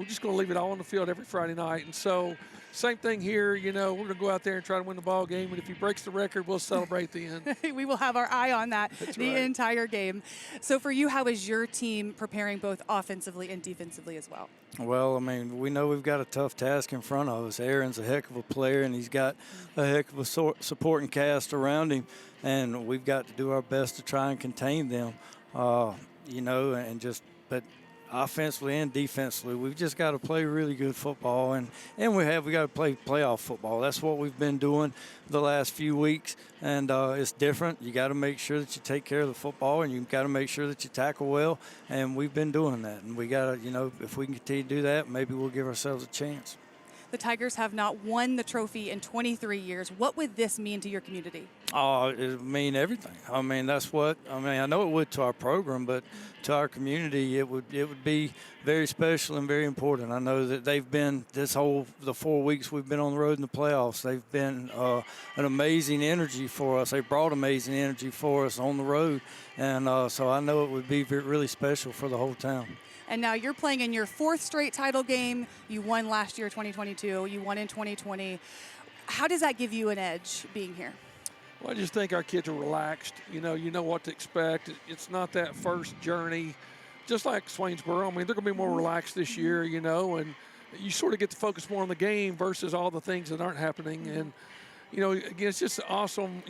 P: just going to leave it all on the field every Friday night. And so same thing here, you know, we're going to go out there and try to win the ball game, and if he breaks the record, we'll celebrate the end.
A: We will have our eye on that entire game. So for you, how is your team preparing both offensively and defensively as well?
O: Well, I mean, we know we've got a tough task in front of us. Aaron's a heck of a player, and he's got a heck of a supporting cast around him, and we've got to do our best to try and contain them, you know, and just – but offensively and defensively. We've just got to play really good football, and we got to play playoff football. That's what we've been doing the last few weeks, and it's different. You got to make sure that you take care of the football, and you've got to make sure that you tackle well, and we've been doing that. And we got to, if we can continue to do that, maybe we'll give ourselves a chance.
A: The Tigers have not won the trophy in 23 years. What would this mean to your community?
O: Oh, it would mean everything. I mean, I know it would to our program, but to our community, it would be very special and very important. I know that they've been the 4 weeks we've been on the road in the playoffs, they've been an amazing energy for us. They brought amazing energy for us on the road, and so I know it would be really special for the whole town.
A: And now you're playing in your 4th straight title game. You won last year, 2022. You won in 2020. How does that give you an edge being here?
P: Well, I just think our kids are relaxed. You know what to expect. It's not that first journey. Just like Swainsboro, I mean, they're going to be more relaxed this year, and you sort of get to focus more on the game versus all the things that aren't happening. And, again, it's just awesome.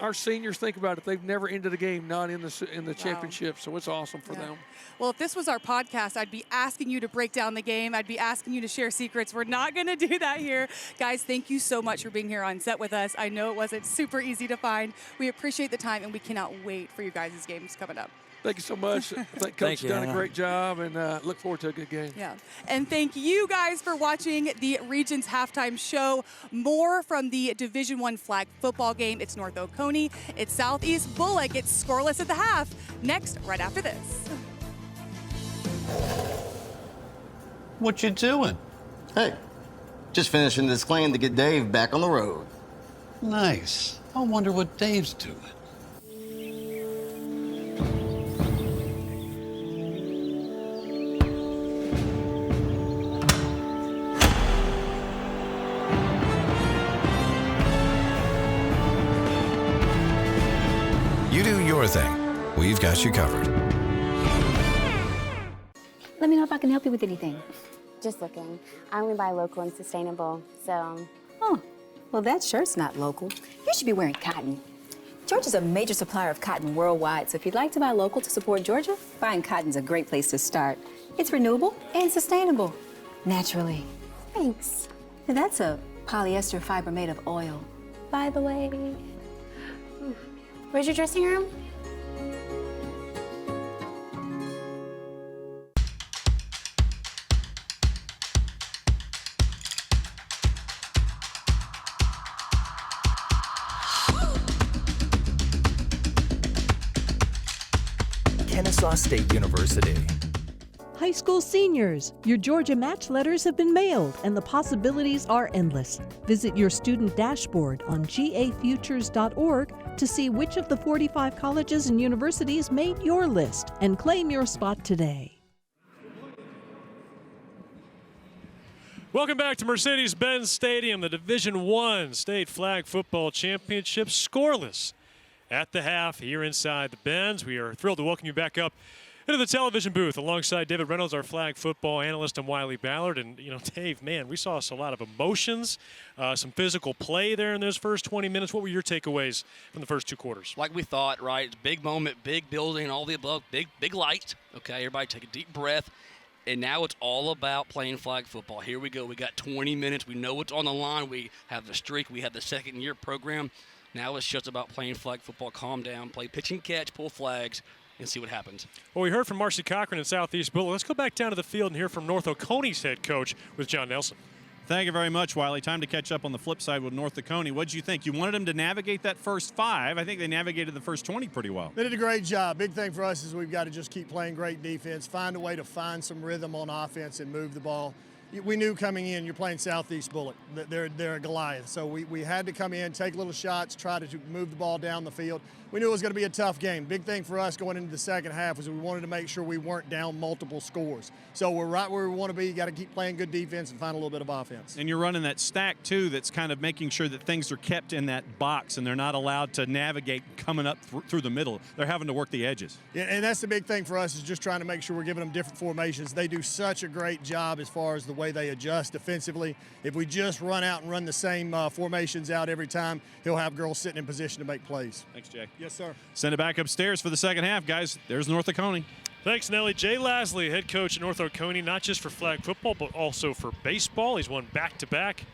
P: Our seniors, think about it. They've never ended a game not in the championship, so it's awesome for them.
A: Well, if this was our podcast, I'd be asking you to break down the game. I'd be asking you to share secrets. We're not going to do that here. Guys, thank you so much for being here on set with us. I know it wasn't super easy to find. We appreciate the time, and we cannot wait for you guys' games coming up.
P: Thank you so much. I think Coach has done a great job, and look forward to a good game.
A: Yeah. And thank you guys for watching the Regions Halftime Show. More from the Division I flag football game. It's North Oconee. It's Southeast Bulloch. It's scoreless at the half. Next, right after this.
Q: What you doing?
R: Hey, just finishing this claim to get Dave back on the road.
Q: Nice. I wonder what Dave's doing.
S: You do your thing. We've got you covered.
T: Let me know if I can help you with anything.
U: Just looking. I only buy local and sustainable, so.
T: Oh, well, that shirt's not local. You should be wearing cotton. Georgia's a major supplier of cotton worldwide, so if you'd like to buy local to support Georgia, buying cotton's a great place to start. It's renewable and sustainable, naturally.
U: Thanks.
T: Now, that's a polyester fiber made of oil, by the way.
U: Where's your dressing room?
V: Kennesaw State University.
W: High school seniors, your Georgia Match letters have been mailed and the possibilities are endless. Visit your student dashboard on gafutures.org to see which of the 45 colleges and universities made your list and claim your spot today.
C: Welcome back to Mercedes-Benz Stadium, the Division I State Flag Football Championship, scoreless at the half here inside the Benz. We are thrilled to welcome you back up into the television booth alongside David Reynolds, our flag football analyst, and Wiley Ballard. And, Dave, man, we saw a lot of emotions, some physical play there in those first 20 minutes. What were your takeaways from the first 2 quarters?
D: Like we thought, right? Big moment, big building, all the above, big light. Okay, everybody take a deep breath. And now it's all about playing flag football. Here we go. We got 20 minutes. We know what's on the line. We have the streak. We have the second-year program. Now it's just about playing flag football. Calm down, play pitch and catch, pull flags, and see what happens.
C: Well, we heard from Marcy Cochran in Southeast Bulloch. Let's go back down to the field and hear from North Oconee's head coach with John Nelson.
B: Thank you very much, Wiley. Time to catch up on the flip side with North Oconee. What did you think? You wanted them to navigate that first 5. I think they navigated the first 20 pretty well.
X: They did a great job. Big thing for us is we've got to just keep playing great defense, find a way to find some rhythm on offense and move the ball. We knew coming in, you're playing Southeast Bulloch. They're a Goliath. So we had to come in, take little shots, try to move the ball down the field. We knew it was going to be a tough game. Big thing for us going into the second half was we wanted to make sure we weren't down multiple scores. So we're right where we want to be. You got to keep playing good defense and find a little bit of offense.
B: And you're running that stack, too, that's kind of making sure that things are kept in that box and they're not allowed to navigate coming up through the middle. They're having to work the edges.
X: Yeah, and that's the big thing for us is just trying to make sure we're giving them different formations. They do such a great job as far as the way they adjust defensively. If we just run out and run the same formations out every time, he'll have girls sitting in position to make plays.
B: Thanks, Jay.
X: Yes, sir.
B: Send it back upstairs for the second half, guys. There's North Oconee.
C: Thanks, Nelly. Jay Lasley, head coach at North Oconee, not just for flag football, but also for baseball. He's won back-to-back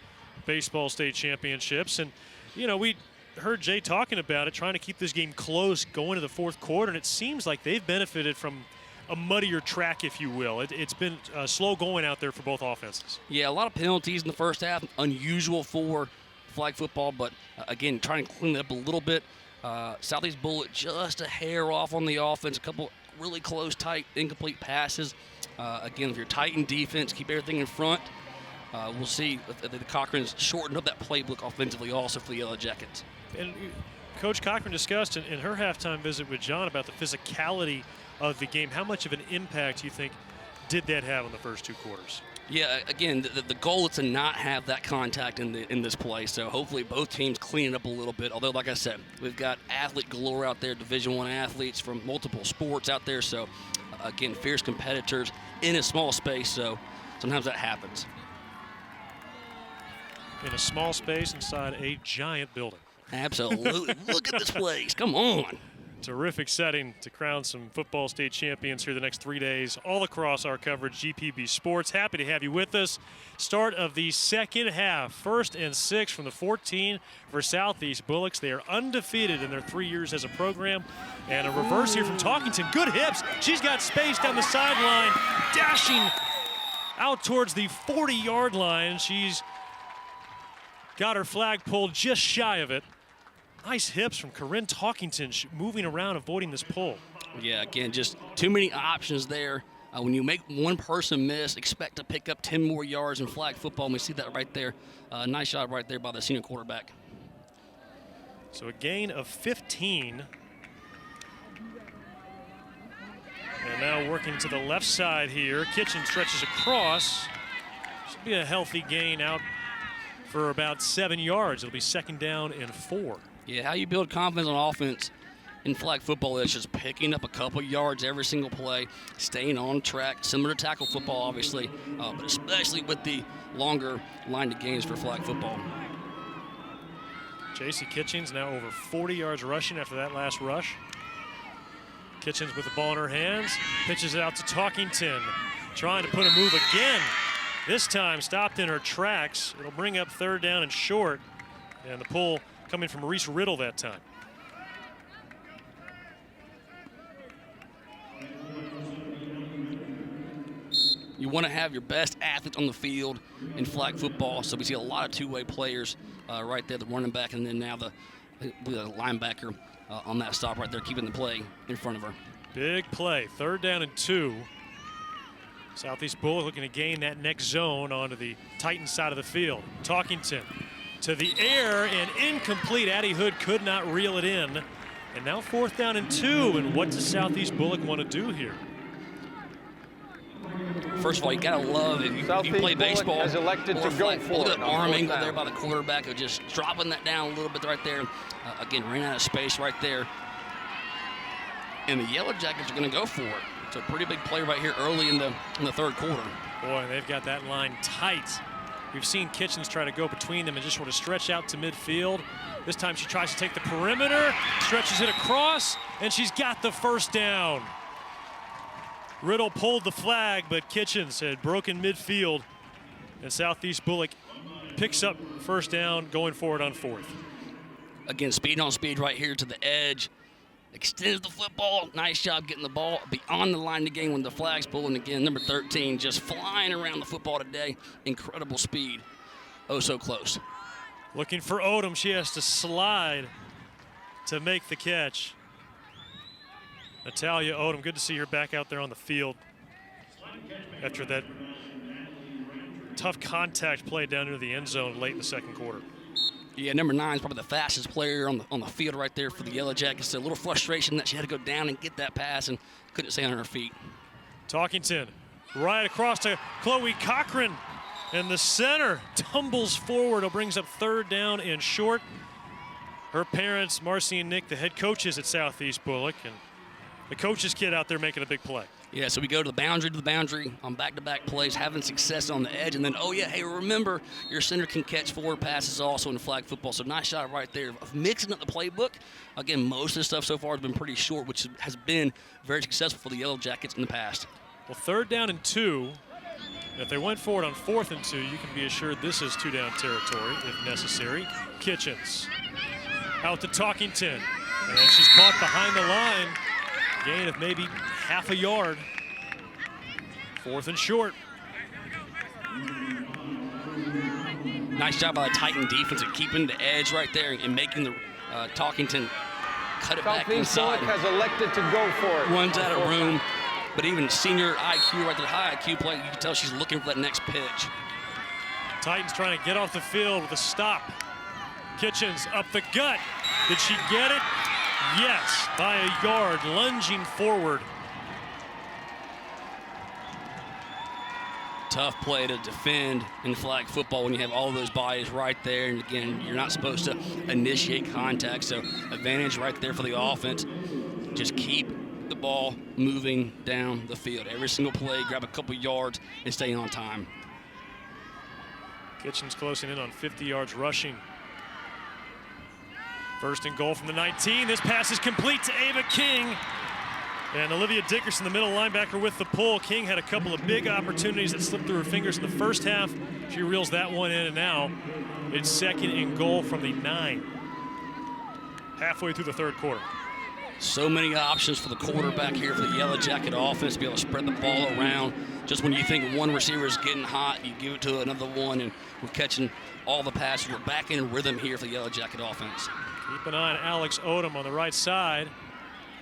C: baseball state championships. And, you know, we heard Jay talking about it, trying to keep this game close going to the fourth quarter, and it seems like they've benefited from a muddier track, if you will. It's been slow going out there for both offenses.
D: Yeah, a lot of penalties in the first half, unusual for flag football, but again, trying to clean it up a little bit. Southeast Bulloch just a hair off on the offense, a couple really close, tight, incomplete passes. Again, if you're tight in defense, keep everything in front. We'll see if the Cochrans shortened up that playbook offensively also for the Yellow Jackets.
C: And Coach Cochran discussed in her halftime visit with John about the physicality of the game. How much of an impact do you think did that have on the first 2 quarters?
D: Yeah, again, the goal is to not have that contact in this play. So hopefully both teams clean it up a little bit. Although, like I said, we've got athlete galore out there, Division I athletes from multiple sports out there. So, again, fierce competitors in a small space. So sometimes that happens.
C: In a small space inside a giant building.
D: Absolutely. Look at this place. Come on.
C: Terrific setting to crown some football state champions here the next 3 days all across our coverage, GPB Sports. Happy to have you with us. Start of the second half, 1st and 6 from the 14 for Southeast Bullocks. They are undefeated in their 3 years as a program. And a reverse here from Talkington. Good hips. She's got space down the sideline, dashing out towards the 40-yard line. She's got her flag pulled just shy of it. Nice hips from Corinne Talkington, moving around, avoiding this pull.
D: Yeah, again, just too many options there. When you make one person miss, expect to pick up 10 more yards in flag football, and we see that right there. Nice shot right there by the senior quarterback.
C: So a gain of 15. And now working to the left side here. Kitchen stretches across. Should be a healthy gain out for about 7 yards. It'll be 2nd down and 4.
D: Yeah, how you build confidence on offense in flag football is just picking up a couple yards every single play, staying on track, similar to tackle football, obviously, but especially with the longer line of gains for flag football.
C: J.C. Kitchens now over 40 yards rushing after that last rush. Kitchens with the ball in her hands, pitches it out to Talkington, trying to put a move again. This time stopped in her tracks. It'll bring up 3rd down and short, and the pull coming from Reese Riddle that time.
D: You want to have your best athlete on the field in flag football, so we see a lot of two-way players right there, the running back, and then now the linebacker on that stop right there, keeping the play in front of her.
C: Big play, 3rd down and 2. Southeast Bulloch looking to gain that next zone onto the Titan side of the field. Talkington to the air and incomplete. Addie Hood could not reel it in. And now 4th down and 2. And what does Southeast Bulloch want to do here?
D: First of all, you gotta love if you play baseball.
E: Has elected to go for
D: look
E: it.
D: at the arm angle there by the quarterback of just dropping that down a little bit right there. Again, ran out of space right there. And the Yellow Jackets are going to go for it. It's a pretty big play right here early in the 3rd quarter.
C: Boy, they've got that line tight. We've seen Kitchens try to go between them and just sort of stretch out to midfield. This time she tries to take the perimeter, stretches it across, and she's got the 1st down. Riddle pulled the flag, but Kitchens had broken midfield, and Southeast Bulloch picks up 1st down going forward on 4th.
D: Again, speed on speed right here to the edge. Extends the football. Nice job getting the ball beyond the line of the game when the flag's pulling. Again, number 13 just flying around the football today. Incredible speed. Oh, so close.
C: Looking for Odom. She has to slide to make the catch. Natalia Odom, good to see her back out there on the field after that tough contact play down near the end zone late in the 2nd quarter.
D: Yeah, number 9 is probably the fastest player on the field right there for the Yellow Jackets. So a little frustration that she had to go down and get that pass and couldn't stay on her feet.
C: Talkington right across to Chloe Cochran, and the center tumbles forward. It brings up 3rd down and short. Her parents, Marcy and Nick, the head coaches at Southeast Bulloch, and the coach's kid out there making a big play.
D: Yeah, so we go to the boundary on back-to-back plays, having success on the edge, and then, oh yeah, hey, remember, your center can catch forward passes also in flag football, so nice shot right there of mixing up the playbook. Again, most of the stuff so far has been pretty short, which has been very successful for the Yellow Jackets in the past.
C: Well, 3rd down and 2. If they went forward on 4th and 2, you can be assured this is 2-down territory if necessary. Kitchens out to Talkington, and she's caught behind the line. Gain of maybe half a yard. 4th and short.
D: Nice job by the Titan defense at keeping the edge right there and making the Talkington cut it back inside.
E: Bulloch has elected to go for it.
D: Runs out of room, but even senior IQ right there, high IQ play, you can tell she's looking for that next pitch.
C: Titans trying to get off the field with a stop. Kitchens up the gut. Did she get it? Yes, by a yard, lunging forward.
D: Tough play to defend in flag football when you have all those bodies right there. And again, you're not supposed to initiate contact, so advantage right there for the offense. Just keep the ball moving down the field. Every single play, grab a couple yards and stay on time.
C: Kitchens closing in on 50 yards rushing. 1st and goal from the 19. This pass is complete to Ava King. And Olivia Dickerson, the middle linebacker, with the pull. King had a couple of big opportunities that slipped through her fingers in the first half. She reels that one in, and now it's 2nd and goal from the 9. Halfway through the 3rd quarter.
D: So many options for the quarterback here for the Yellow Jacket offense to be able to spread the ball around. Just when you think one receiver is getting hot, you give it to another one, and we're catching all the passes. We're back in rhythm here for the Yellow Jacket offense.
C: Keep an eye on Alex Odom on the right side.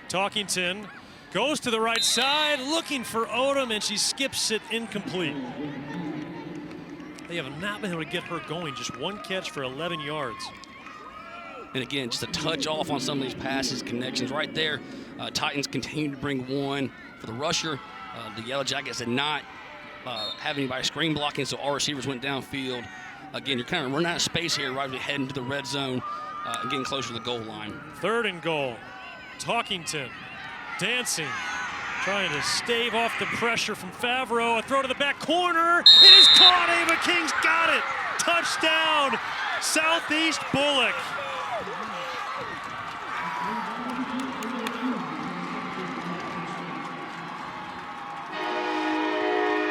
C: Talkington goes to the right side, looking for Odom, and she skips it incomplete. They have not been able to get her going. Just one catch for 11 yards.
D: And again, just a touch off on some of these passes, connections right there. Titans continue to bring one for the rusher. The Yellow Jackets did not have anybody screen blocking, so our receivers went downfield. Again, you're kind of running out of space here right as we head into the red zone and getting closer to the goal line.
C: 3rd and goal. Talkington dancing, trying to stave off the pressure from Favreau. A throw to the back corner. It is caught. Ava King's got it. Touchdown, Southeast Bulloch.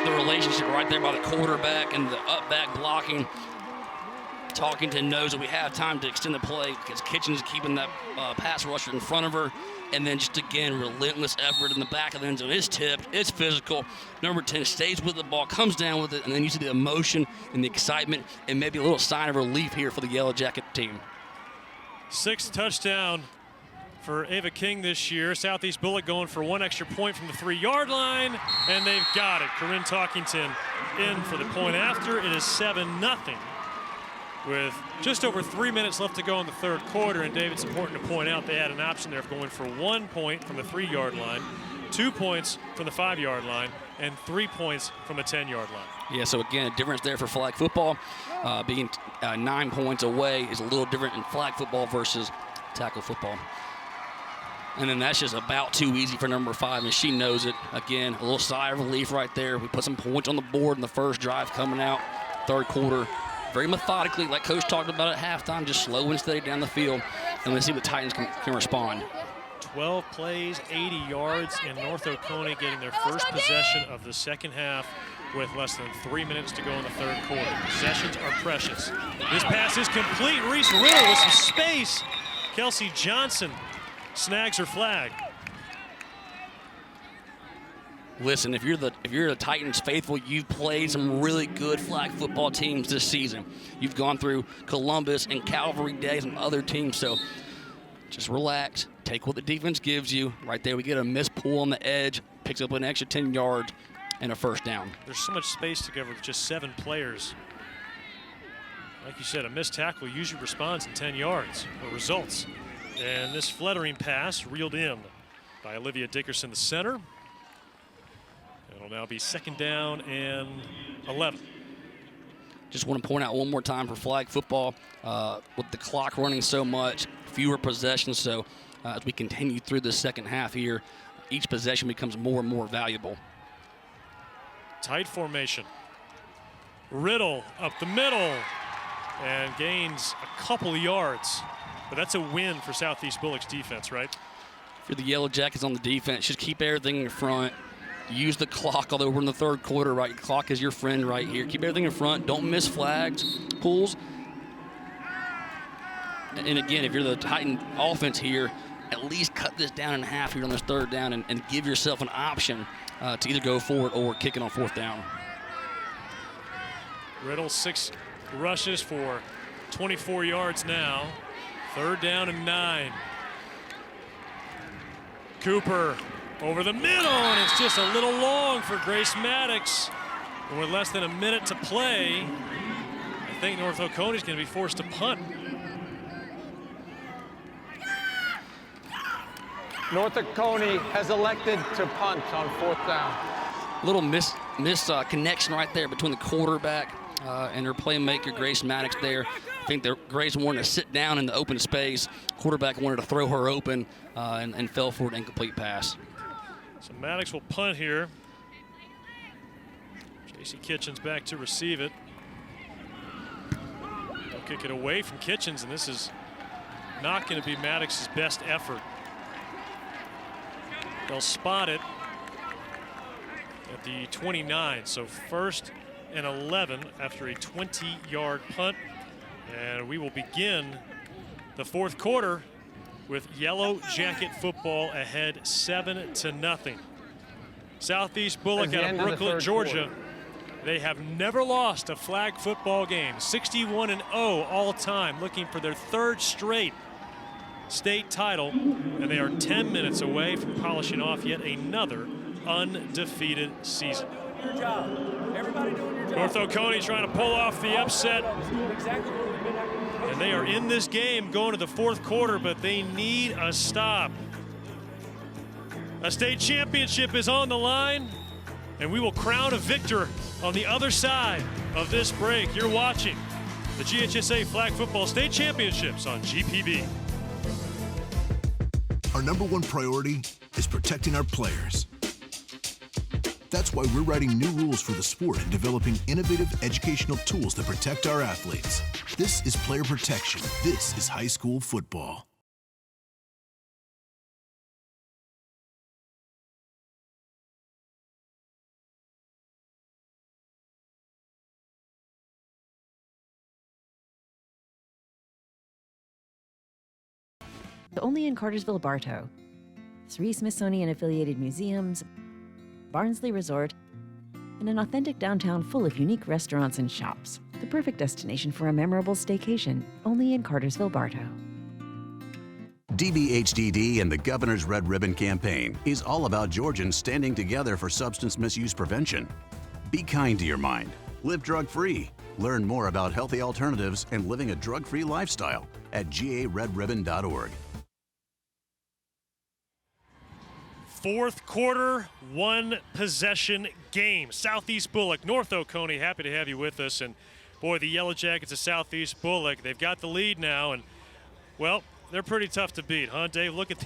D: The relationship right there by the quarterback and the up back blocking. Talkington knows that we have time to extend the play because Kitchens is keeping that pass rusher in front of her. And then just, again, relentless effort in the back of the end zone. It's tipped. It's physical. Number 10 stays with the ball, comes down with it, and then you see the emotion and the excitement and maybe a little sign of relief here for the Yellow Jacket team.
C: 6th touchdown for Ava King this year. Southeast Bulloch going for 1 extra point from the 3-yard line, and they've got it. Corinne Talkington in for the point after. It is 7-0. With just over 3 minutes left to go in the 3rd quarter. And Dave, it's important to point out they had an option there of going for 1 point from the 3-yard line, 2 points from the 5-yard line, and 3 points from the 10-yard line.
D: Yeah, so again, a difference there for flag football. Being 9 points away is a little different in flag football versus tackle football. And then that's just about too easy for number 5, and she knows it. Again, a little sigh of relief right there. We put some points on the board in the first drive coming out, 3rd quarter. Very methodically, like Coach talked about at halftime, just slow and steady down the field, and let's see what Titans can respond.
C: 12 plays, 80 yards, and North Oconee getting their first possession of the 2nd half with less than 3 minutes to go in the 3rd quarter. Possessions are precious. This pass is complete. Reese Riddle with some space. Kelsey Johnson snags her flag.
D: Listen, if you're the Titans faithful, you've played some really good flag football teams this season. You've gone through Columbus and Calvary Days and other teams, so just relax. Take what the defense gives you. Right there, we get a missed pull on the edge, picks up an extra 10 yards and a 1st down.
C: There's so much space to cover with just 7 players. Like you said, a missed tackle usually responds in 10 yards or results. And this fluttering pass reeled in by Olivia Dickerson, the center. It'll now be 2nd down and 11.
D: Just want to point out one more time for flag football, with the clock running so much, fewer possessions. So as we continue through the 2nd half here, each possession becomes more and more valuable.
C: Tight formation. Riddle up the middle and gains a couple of yards. But that's a win for Southeast Bulloch's defense, right?
D: For the Yellow Jackets on the defense, just keep everything in front. Use the clock, although we're in the third quarter, right? Clock is your friend right here. Keep everything in front. Don't miss flags, pulls. And again, if you're the Titan offense here, at least cut this down in half here on this third down and give yourself an option to either go forward or kick it on fourth down.
C: Riddle 6 rushes for 24 yards now. Third down and 9. Cooper over the middle, and it's just a little long for Grace Maddox. And with less than a minute to play, I think North Oconee is going to be forced to punt.
E: North Oconee has elected to punt on fourth down.
D: Little miss connection right there between the quarterback and her playmaker, Grace Maddox there. I think Grace wanted to sit down in the open space. Quarterback wanted to throw her open and fell for an incomplete pass.
C: So Maddox will punt here. J.C. Kitchens back to receive it. They'll kick it away from Kitchens, and this is not going to be Maddox's best effort. They'll spot it at the 29. So 1st and 11 after a 20-yard punt. And we will begin the fourth quarter with Yellow Jacket football ahead 7-0. Southeast Bulloch out of Brooklyn, Georgia. They have never lost a flag football game. 61-0 all time, looking for their 3rd straight state title, and they are 10 minutes away from polishing off yet another undefeated season.
F: Your job. Everybody doing your job.
C: North Oconee trying to pull off the upset. And they are in this game going to the fourth quarter, but they need a stop. A state championship is on the line, and we will crown a victor on the other side of this break. You're watching the GHSA Flag Football State Championships on GPB.
M: Our #1 priority is protecting our players. That's why we're writing new rules for the sport and developing innovative educational tools that protect our athletes. This is player protection. This is high school football.
H: Only in Cartersville, Bartow. 3 Smithsonian-affiliated museums, Barnsley Resort, and an authentic downtown full of unique restaurants and shops. The perfect destination for a memorable staycation, only in Cartersville, Bartow.
I: DBHDD and the Governor's Red Ribbon Campaign is all about Georgians standing together for substance misuse prevention. Be kind to your mind. Live drug-free. Learn more about healthy alternatives and living a drug-free lifestyle at garedribbon.org.
C: Fourth quarter, 1-possession game. Southeast Bulloch, North Oconee, happy to have you with us. And boy, the Yellow Jackets of Southeast Bulloch, they've got the lead now. And, well, they're pretty tough to beat, huh, Dave? Look at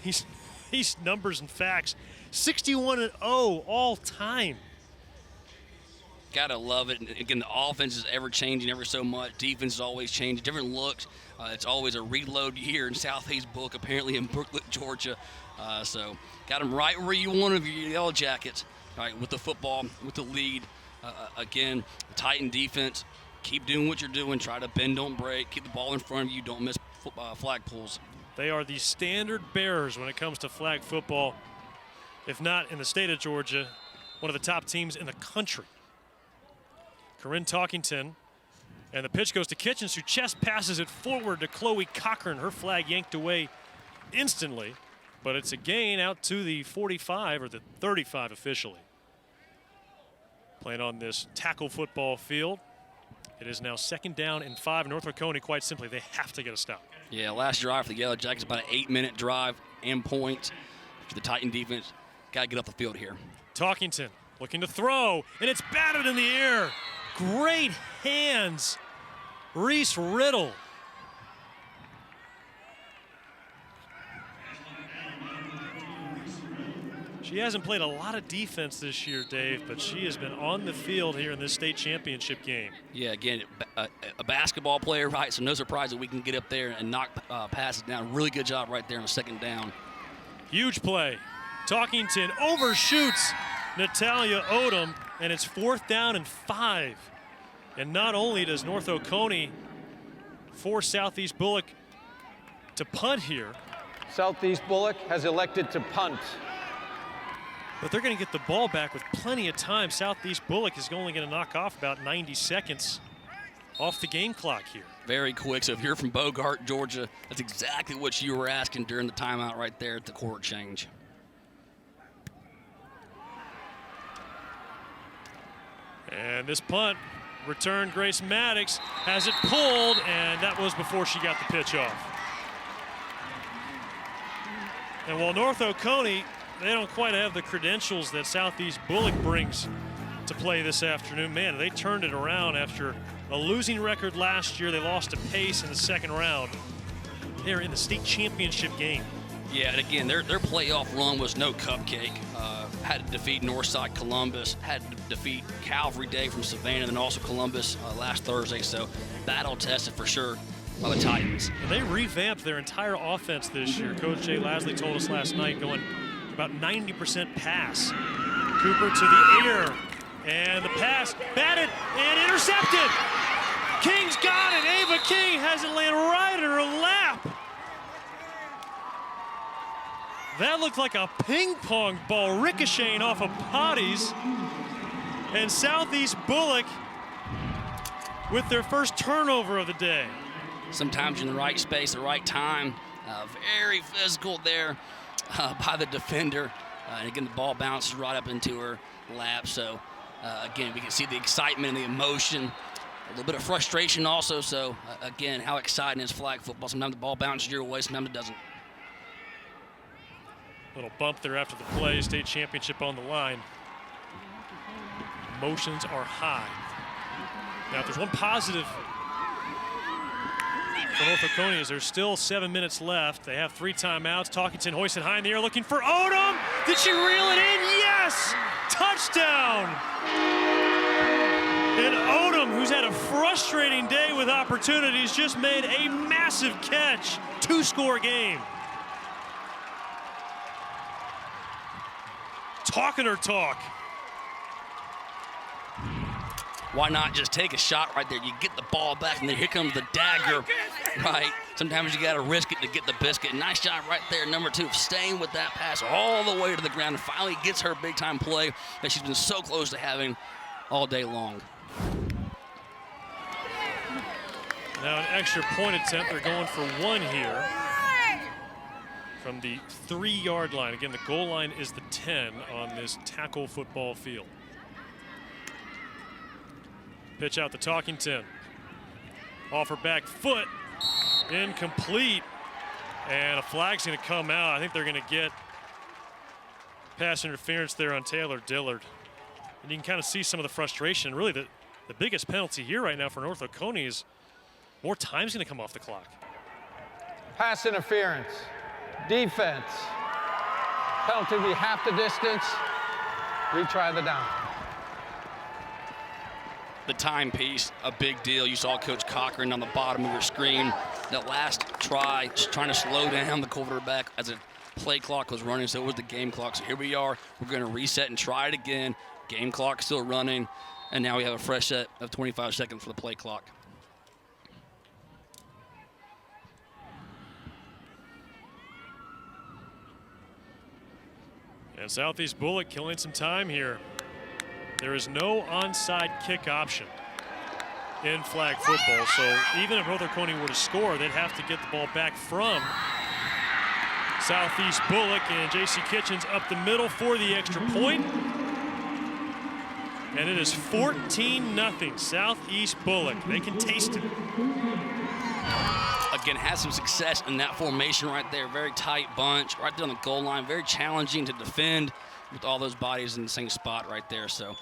C: these numbers and facts. 61-0 all time.
D: Gotta love it. And again, the offense is ever changing ever so much. Defense is always changing, different looks. It's always a reload here in Southeast Bulloch, apparently in Brooklyn, Georgia. So got them right where you want them, your Yellow Jackets. All right, with the football, with the lead. Again, the Titan defense, keep doing what you're doing. Try to bend, don't break. Keep the ball in front of you. Don't miss flag pulls.
C: They are the standard bearers when it comes to flag football. If not in the state of Georgia, one of the top teams in the country. Corinne Talkington, and the pitch goes to Kitchens, who chest passes it forward to Chloe Cochran. Her flag yanked away instantly, but it's a gain out to the 45 or the 35 officially. Playing on this tackle football field. It is now 2nd down and 5. North Oconee, quite simply, they have to get a stop.
D: Yeah, last drive for the Yellow Jackets, about an 8-minute drive and points for the Titan defense. Got to get off the field here.
C: Talkington looking to throw, and it's batted in the air. Great hands, Reese Riddle. She She hasn't played a lot of defense this year, Dave, but she has been on the field here in this state championship game.
D: Yeah, again, a basketball player, right? So no surprise that we can get up there and knock passes down. Really good job right there on a second down.
C: Huge play. Talkington overshoots Natalia Odom, and it's 4th down and 5. And not only does North Oconee force Southeast Bulloch to punt here,
E: Southeast Bulloch has elected to punt.
C: but they're going to get the ball back with plenty of time. Southeast Bulloch is only going to knock off about 90 seconds off the game clock here.
D: Very quick. So if you're from Bogart, Georgia, that's exactly what you were asking during the timeout right there at the court change.
C: And this punt returned. Grace Maddox has it pulled, and that was before she got the pitch off. And while North Oconee, they don't quite have the credentials that Southeast Bulloch brings to play this afternoon. Man, they turned it around after a losing record last year. They lost to Pace in the second round. They're in the state championship game.
D: Yeah, and again, their playoff run was no cupcake. Had to defeat Northside Columbus, had to defeat Calvary Day from Savannah, and then also Columbus last Thursday. So battle tested for sure by the Titans.
C: And they revamped their entire offense this year. Coach Jay Lasley told us last night, going about 90% pass. Cooper to the air, and the pass batted and intercepted. King's got it. Ava King has it land right in her lap. That looked like a ping pong ball ricocheting off of potties. And Southeast Bulloch with their first turnover of the day.
D: Sometimes you're in the right space, the right time. Very physical there by the defender. And again, the ball bounces right up into her lap. So again, we can see the excitement and the emotion. A little bit of frustration also. So again, how exciting is flag football? Sometimes the ball bounces your way, sometimes it doesn't.
C: Little bump there after the play. State championship on the line. Emotions are high. Now, if there's one positive for North Oconee is there's still 7 minutes left. They have 3 timeouts. Talkington hoisted high in the air looking for Odom. Did she reel it in? Yes! Touchdown! And Odom, who's had a frustrating day with opportunities, just made a massive catch. 2-score game. Talking her talk.
D: Why not just take a shot right there? You get the ball back, and then here comes the dagger, right? Sometimes you got to risk it to get the biscuit. Nice shot right there, number 2, staying with that pass all the way to the ground, and finally gets her big-time play that she's been so close to having all day long.
C: Now an extra point attempt. They're going for 1 here from the 3-yard line. Again, the goal line is the 10 on this tackle football field. Pitch out to Talkington. Off her back foot. Incomplete. And a flag's going to come out. I think they're going to get pass interference there on Taylor Dillard. And you can kind of see some of the frustration. Really, the biggest penalty here right now for North Oconee is more time's going to come off the clock.
E: Pass interference. Defense. Penalty will be half the distance. Retry the down.
D: The timepiece, a big deal. You saw Coach Cochran on the bottom of your screen. That last try, just trying to slow down the quarterback as the play clock was running, so it was the game clock. So here we are. We're going to reset and try it again. Game clock still running, and now we have a fresh set of 25 seconds for the play clock.
C: And Southeast Bulloch killing some time here. There is no onside kick option in flag football, so even if North Oconee were to score, they'd have to get the ball back from Southeast Bulloch, and J.C. Kitchens up the middle for the extra point. And it is 14-0 Southeast Bulloch. They can taste it.
D: Again, has some success in that formation right there. Very tight bunch, right there on the goal line. Very challenging to defend with all those bodies in the same spot right there. So,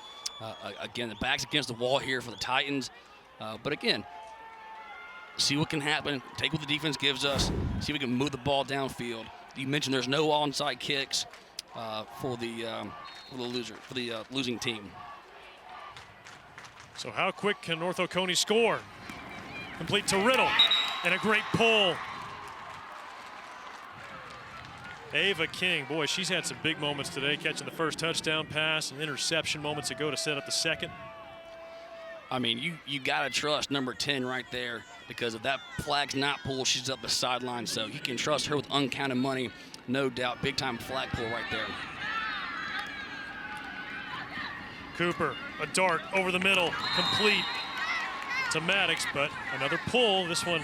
D: again, the back's against the wall here for the Titans. But again, see what can happen. Take what the defense gives us. See if we can move the ball downfield. You mentioned there's no onside kicks. for the losing team.
C: So how quick can North Oconee score? Complete to Riddle, and a great pull. Ava King, boy, she's had some big moments today, catching the first touchdown pass, an interception moments ago to set up the second.
D: I mean, you got to trust number 10 right there, because if that flag's not pulled, she's up the sideline. So you can trust her with uncounted money, no doubt. Big time flag pull right there.
C: Cooper, a dart over the middle, complete to Maddox, but another pull, this one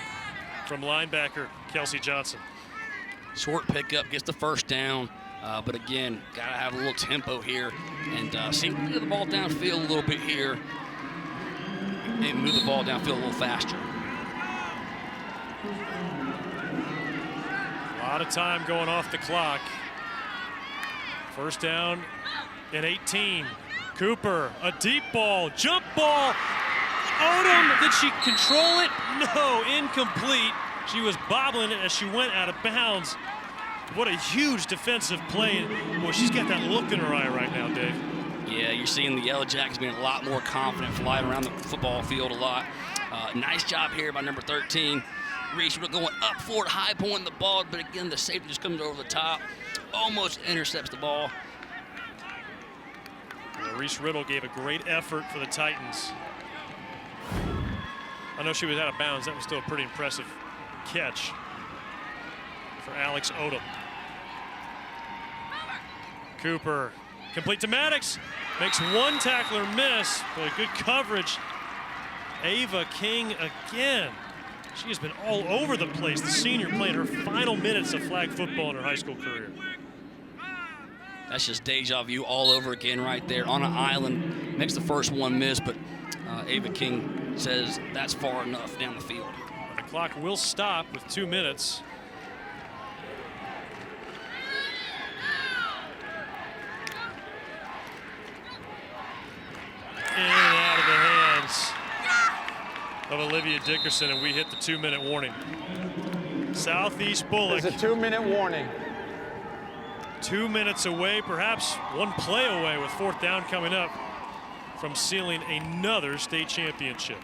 C: from linebacker Kelsey Johnson.
D: Short pickup, gets the first down, but again, got to have a little tempo here and see the ball downfield a little bit here and move the ball downfield a little faster.
C: A lot of time going off the clock. First down and 18. Cooper, a deep ball, jump ball. Odom, did she control it? No, incomplete. She was bobbling it as she went out of bounds. What a huge defensive play. Boy, she's got that look in her eye right now, Dave.
D: Yeah, you're seeing the Yellow Jackets being a lot more confident, flying around the football field a lot. Nice job here by number 13. Reese going up for it, high point the ball, but again, the safety just comes over the top, almost intercepts the ball.
C: Reese Riddle gave a great effort for the Titans. I know she was out of bounds. That was still a pretty impressive catch for Alex Odom. Cooper, complete to Maddox. Makes one tackler miss, but a good coverage. Ava King again. She has been all over the place. The senior playing her final minutes of flag football in her high school career.
D: That's just deja vu all over again right there on an island. Makes the first one miss, but Ava King says that's far enough down the field.
C: The clock will stop with 2 minutes. In and out of the hands of Olivia Dickerson, and we hit the 2-minute warning. Southeast Bulloch.
E: There's a 2-minute warning.
C: 2 minutes away, perhaps one play away with fourth down coming up from sealing another state championship.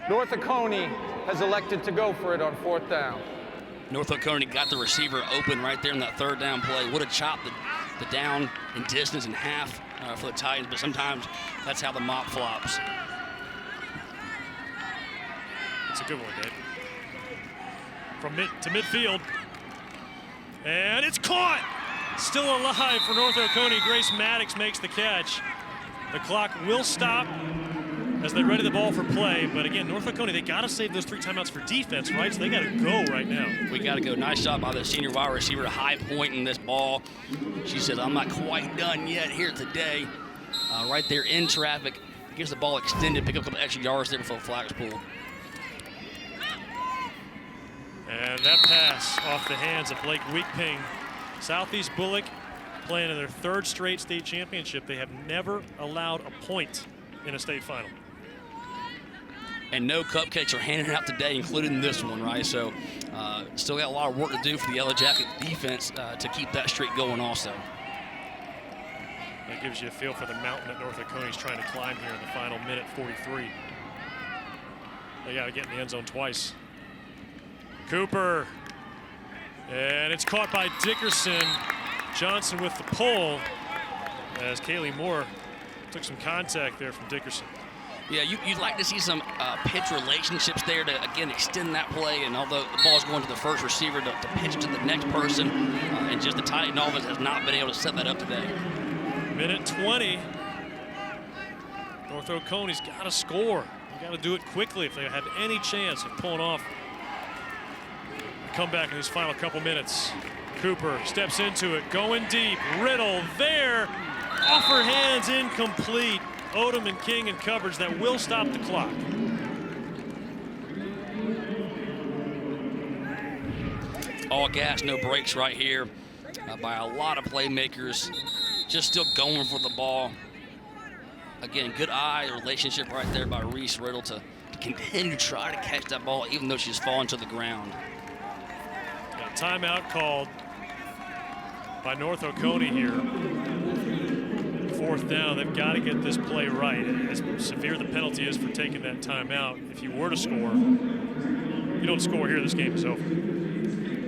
E: North Oconee has elected to go for it on fourth down.
D: North Oconee got the receiver open right there in that third down play. Would have chopped the down in distance in half for the Titans, but sometimes that's how the mop flops.
C: It's a good one, Dave. From mid to midfield. And it's caught! Still alive for North Oconee. Grace Maddox makes the catch. The clock will stop as they ready the ball for play. But again, North Oconee, they got to save those 3 timeouts for defense, right? So they got to go right now.
D: We got to go. Nice job by the senior wide receiver to high point in this ball. She says, I'm not quite done yet here today. Right there in traffic. Gives the ball extended, pick up a couple extra yards there before the flag is pulled.
C: And that pass off the hands of Blake Weekping. Southeast Bulloch playing in their 3rd straight state championship. They have never allowed a point in a state final.
D: And no cupcakes are handed out today, including this one, right? So still got a lot of work to do for the Yellow Jacket defense to keep that streak going also.
C: That gives you a feel for the mountain that North Oconee is trying to climb here in the final minute 43. They got to get in the end zone twice. Cooper, and it's caught by Dickerson. Johnson with the pull as Kaylee Moore took some contact there from Dickerson.
D: Yeah, you'd like to see some pitch relationships there to, again, extend that play. And although the ball's going to the first receiver to pitch it to the next person, and just the Titan offense has not been able to set that up today.
C: Minute 20. North Oconee's got to score. You got to do it quickly if they have any chance of pulling off a comeback in these final couple minutes. Cooper steps into it, going deep. Riddle there, off her hands, incomplete. Odom and King in coverage that will stop the clock.
D: All gas, no brakes right here by a lot of playmakers. Just still going for the ball. Again, good eye relationship right there by Reese Riddle to continue to try to catch that ball even though she's fallen to the ground.
C: Got timeout called by North Oconee here. 4th down, they've got to get this play right. As severe the penalty is for taking that timeout, if you were to score, you don't score here, this game is over.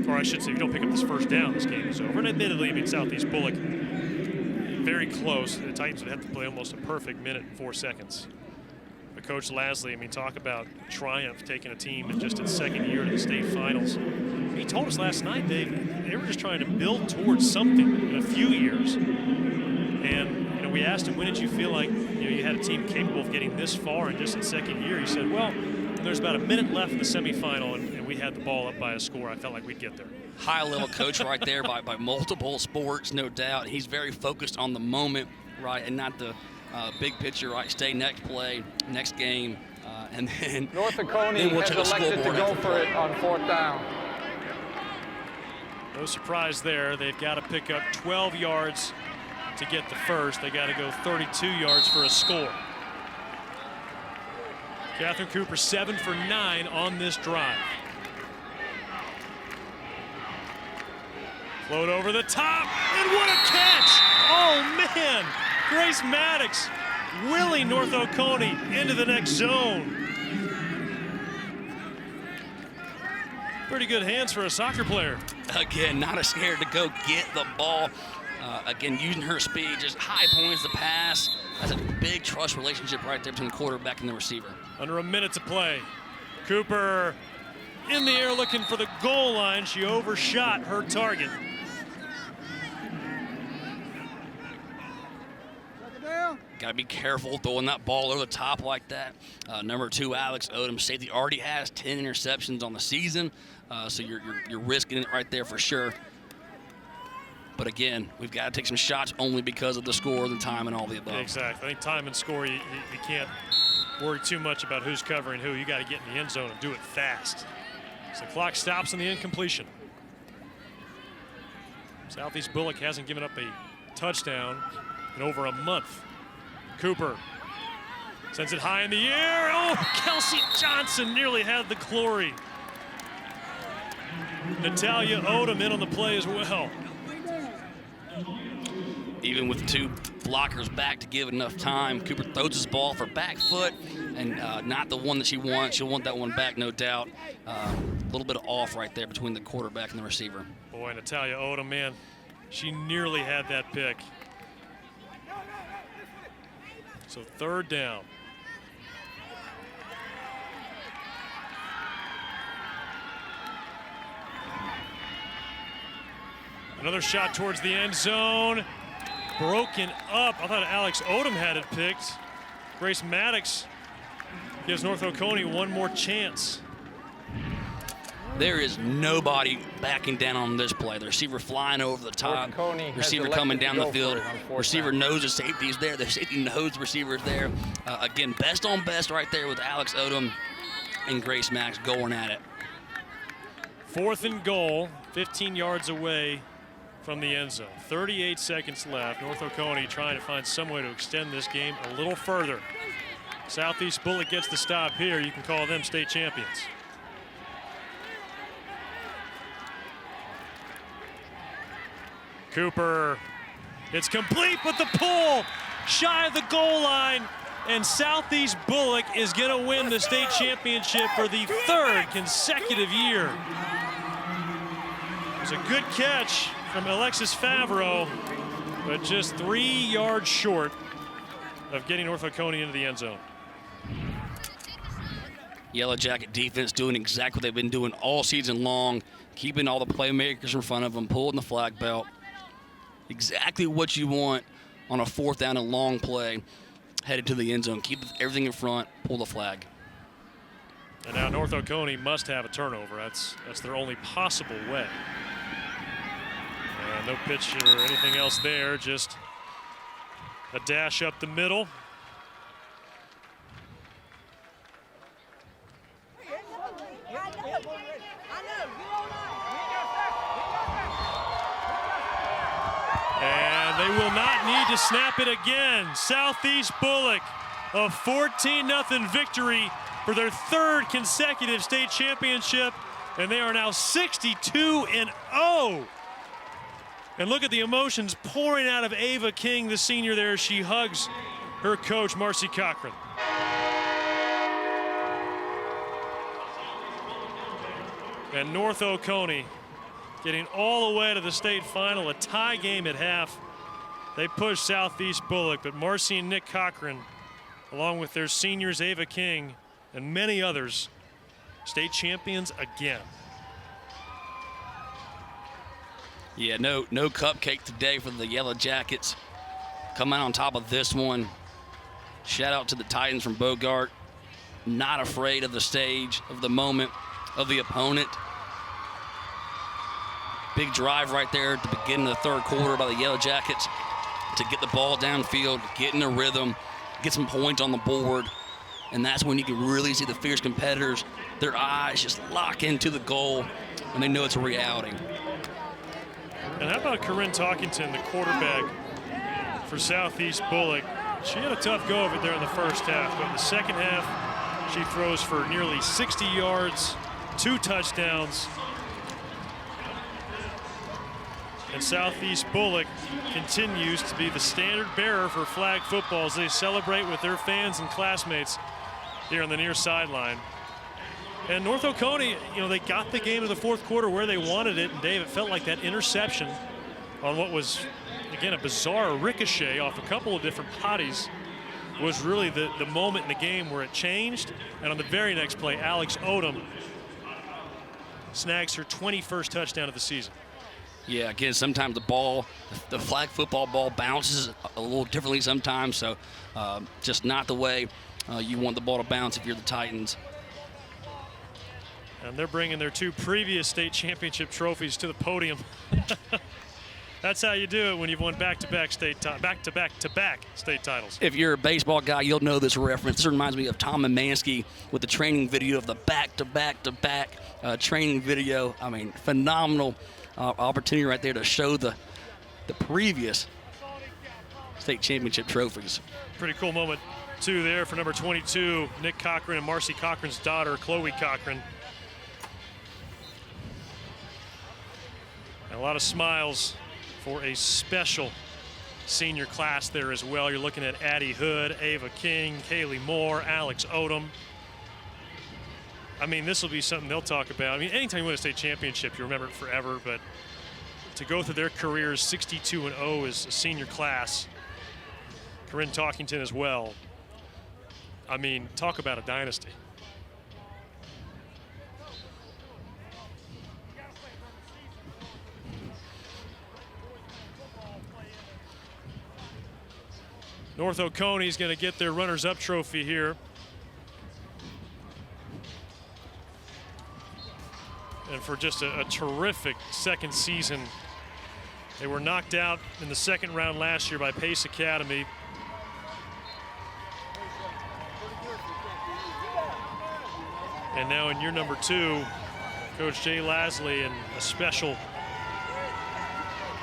C: Or I should say, if you don't pick up this 1st down, this game is over. And admittedly, I mean, Southeast Bulloch, very close. The Titans would have to play almost a perfect minute and 4 seconds. But Coach Lasley, I mean, talk about triumph, taking a team in just its 2nd year to the state finals. He told us last night, Dave, they were just trying to build towards something in a few years. And, you know, we asked him, when did you feel like, you know, you had a team capable of getting this far in just its 2nd year? He said, well, there's about a minute left in the semifinal, and we had the ball up by a score. I felt like we'd get there.
D: High-level coach right there by multiple sports, no doubt. He's very focused on the moment, right, and not the big picture, right? Stay next play, next game, and then
E: North Oconee has elected to go for it on 4th down.
C: No surprise there. They've got to pick up 12 yards to get the first. They got to go 32 yards for a score. Catherine Cooper 7 for 9 on this drive. Float over the top, and what a catch! Oh man, Grace Maddox willing North Oconee into the next zone. Pretty good hands for a soccer player.
D: Again, not scared to go get the ball. Again, using her speed, just high points the pass. That's a big trust relationship right there between the quarterback and the receiver.
C: Under a minute to play. Cooper in the air looking for the goal line. She overshot her target.
D: Got to be careful throwing that ball over the top like that. Number 2, Alex Odom, safety, already has 10 interceptions on the season, so you're risking it right there for sure. But again, we've got to take some shots only because of the score, the time, and all the above.
C: Exactly. I think time and score, you can't worry too much about who's covering who. You got to get in the end zone and do it fast. So the clock stops on the incompletion. Southeast Bulloch hasn't given up a touchdown in over a month. Cooper sends it high in the air. Oh, Kelsey Johnson nearly had the glory. Natalia Odom in on the play as well.
D: Even with 2 blockers back to give enough time, Cooper throws his ball for back foot, and not the one that she wants. She'll want that one back, no doubt. A little bit off right there between the quarterback and the receiver.
C: Boy, Natalia Odom, man, she nearly had that pick. So 3rd down. Another shot towards the end zone. Broken up. I thought Alex Odom had it picked. Grace Maddox gives North Oconee one more chance.
D: There is nobody backing down on this play. The receiver flying over the top. Receiver coming down the field. Receiver knows the safety is there. The safety knows the receiver is there. Again, best on best right there with Alex Odom and Grace Maddox going at it.
C: 4th and goal, 15 yards away from the end zone. 38 seconds left. North Oconee trying to find some way to extend this game a little further. Southeast Bulloch gets the stop here. You can call them state champions. Cooper, it's complete with the pull, shy of the goal line, and Southeast Bulloch is going to win the state championship for the 3rd consecutive year. It was a good catch from Alexis Favreau, but just 3 yards short of getting North Oconee into the end zone.
D: Yellow Jacket defense doing exactly what they've been doing all season long, keeping all the playmakers in front of them, pulling the flag belt. Exactly what you want on a 4th down and long play, headed to the end zone. Keep everything in front, pull the flag.
C: And now North Oconee must have a turnover. That's their only possible way. And no pitch or anything else there, just a dash up the middle. And they will not need to snap it again. Southeast Bulloch, a 14-0 victory for their 3rd consecutive state championship. And they are now 62-0. And look at the emotions pouring out of Ava King, the senior there. She hugs her coach, Marcy Cochran. And North Oconee getting all the way to the state final, a tie game at half. They push Southeast Bulloch, but Marcy and Nick Cochran, along with their seniors, Ava King, and many others, state champions again.
D: Yeah, no cupcake today for the Yellow Jackets. Coming on top of this one. Shout out to the Titans from Bogart. Not afraid of the stage, of the moment, of the opponent. Big drive right there at the beginning of the third quarter by the Yellow Jackets to get the ball downfield, get in a rhythm, get some points on the board. And that's when you can really see the fierce competitors, their eyes just lock into the goal, and they know it's a reality.
C: And how about Corinne Talkington, the quarterback for Southeast Bulloch? She had a tough go of it there in the first half, but in the second half, she throws for nearly 60 yards, 2 touchdowns. And Southeast Bulloch continues to be the standard bearer for flag football as they celebrate with their fans and classmates here on the near sideline. And North Oconee, they got the game in the fourth quarter where they wanted it. And Dave, it felt like that interception on what was, again, a bizarre ricochet off a couple of different potties was really the moment in the game where it changed. And on the very next play, Alex Odom snags her 21st touchdown of the season.
D: Yeah, again, sometimes the flag football ball bounces a little differently sometimes, so just not the way you want the ball to bounce if you're the Titans.
C: And they're bringing their 2 previous state championship trophies to the podium. That's how you do it when you've won back-to-back state titles.
D: If you're a baseball guy, you'll know this reference. This reminds me of Tom Mansky with the training video of the back-to-back-to-back training video. I mean, phenomenal opportunity right there to show the previous state championship trophies.
C: Pretty cool moment, too, there for number 22, Nick Cochran and Marcy Cochran's daughter, Chloe Cochran. And a lot of smiles for a special senior class there as well. You're looking at Addie Hood, Ava King, Kaylee Moore, Alex Odom. I mean, this will be something they'll talk about. I mean, anytime you win a state championship, you remember it forever, but to go through their careers 62-0 as a senior class, Corinne Talkington as well. I mean, talk about a dynasty. North Oconee is going to get their runners-up trophy here. And for just a terrific second season. They were knocked out in the second round last year by Pace Academy. And now in year number 2, Coach Jay Lasley and a special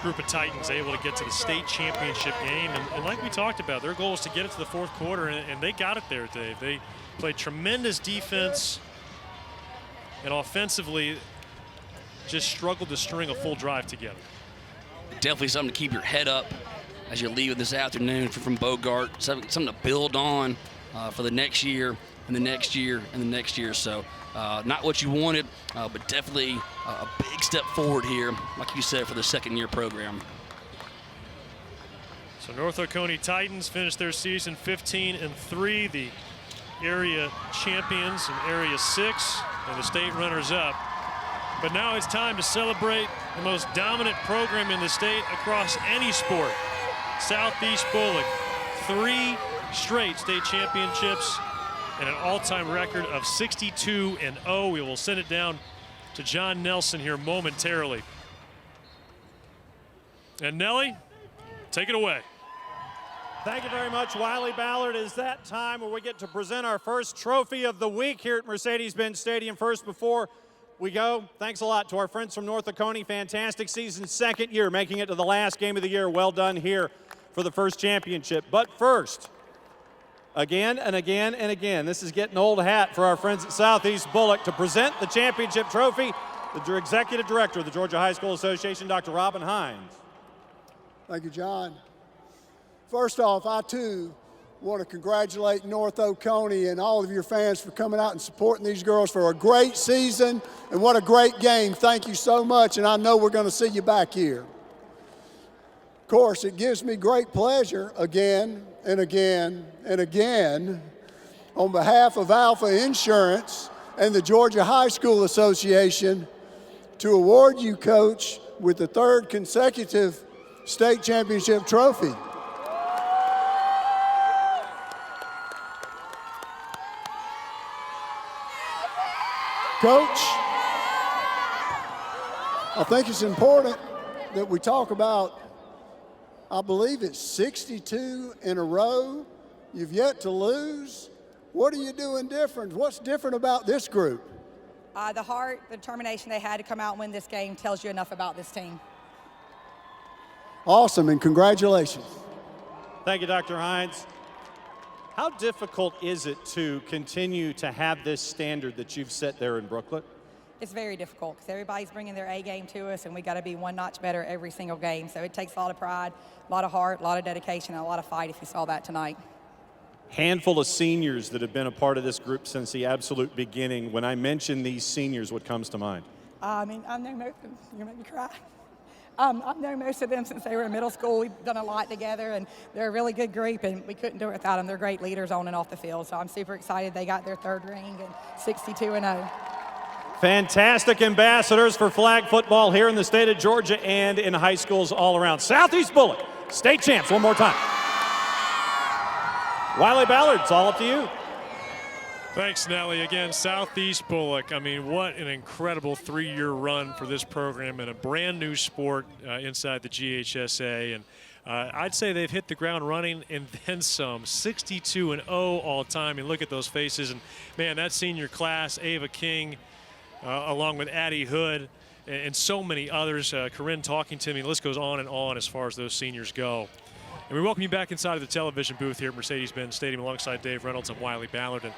C: group of Titans able to get to the state championship game. And like we talked about, their goal is to get it to the fourth quarter, and they got it there, Dave. They played tremendous defense, and offensively just struggled to string a full drive together.
D: Definitely something to keep your head up as you leave this afternoon from Bogart. Something to build on for the next year and the next year and the next year. So not what you wanted, but definitely a big step forward here, like you said, for the second-year program.
C: So North Oconee Titans finished their season 15-3, the area champions in Area 6 and the state runners-up. But now it's time to celebrate the most dominant program in the state across any sport. Southeast Bulloch, 3 straight state championships and an all-time record of 62-0. We will send it down to John Nelson here momentarily. And Nelly, take it away.
B: Thank you very much, Wiley Ballard. It is that time where we get to present our first trophy of the week here at Mercedes-Benz Stadium. First, before we go, thanks a lot to our friends from North Oconee. Fantastic season, second year, making it to the last game of the year. Well done here for the first championship. But first, Again and again and again. This is getting old hat for our friends at Southeast Bulloch to present the championship trophy. The Executive Director of the Georgia High School Association, Dr. Robin Hines.
G: Thank you, John. First off, I too want to congratulate North Oconee and all of your fans for coming out and supporting these girls for a great season, and what a great game. Thank you so much, and I know we're going to see you back here. Of course, it gives me great pleasure again and again and again on behalf of Alpha Insurance and the Georgia High School Association to award you, Coach, with the 3rd consecutive state championship trophy. Coach, I think it's important that we talk about, I believe it's 62 in a row. You've yet to lose. What are you doing different? What's different about this group?
J: The heart, the determination they had to come out and win this game tells you enough about this team.
G: Awesome, and congratulations.
B: Thank you, Dr. Hines. How difficult is it to continue to have this standard that you've set there in Brooklet?
J: It's very difficult because everybody's bringing their A game to us, and we got to be one notch better every single game. So it takes a lot of pride, a lot of heart, a lot of dedication, and a lot of fight, if you saw that tonight.
B: Handful of seniors that have been a part of this group since the absolute beginning. When I mention these seniors, what comes to mind?
J: I mean, I know most of them. You're going to make me cry. I've known most of them since they were in middle school. We've done a lot together, and they're a really good group, and we couldn't do it without them. They're great leaders on and off the field, so I'm super excited they got their 3rd ring and 62-0.
B: Fantastic ambassadors for flag football here in the state of Georgia and in high schools all around. Southeast Bulloch, state champs, one more time. Wiley Ballard, it's all up to you.
C: Thanks, Nelly. Again, Southeast Bulloch. I mean, what an incredible 3-year run for this program and a brand new sport inside the GHSA. And I'd say they've hit the ground running and then some. 62-0 all time. And look at those faces. And man, that senior class, Ava King, along with Addie Hood, and so many others. Corinne talking to me. The list goes on and on as far as those seniors go. And we welcome you back inside of the television booth here at Mercedes-Benz Stadium alongside Dave Reynolds and Wiley Ballard. And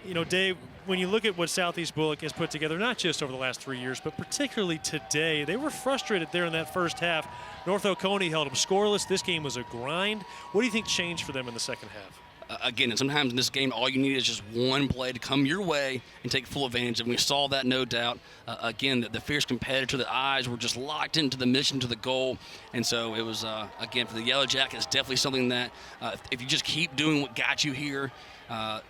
C: you know, Dave, when you look at what Southeast Bulloch has put together, not just over the last 3 years, but particularly today, they were frustrated there in that first half. North Oconee held them scoreless. This game was a grind. What do you think changed for them in the second half?
D: Again, and sometimes in this game, all you need is just one play to come your way and take full advantage of. And we saw that, no doubt. Again, the fierce competitor, the eyes were just locked into the mission, to the goal. And so it was, again, for the Yellow Jackets, definitely something that if you just keep doing what got you here,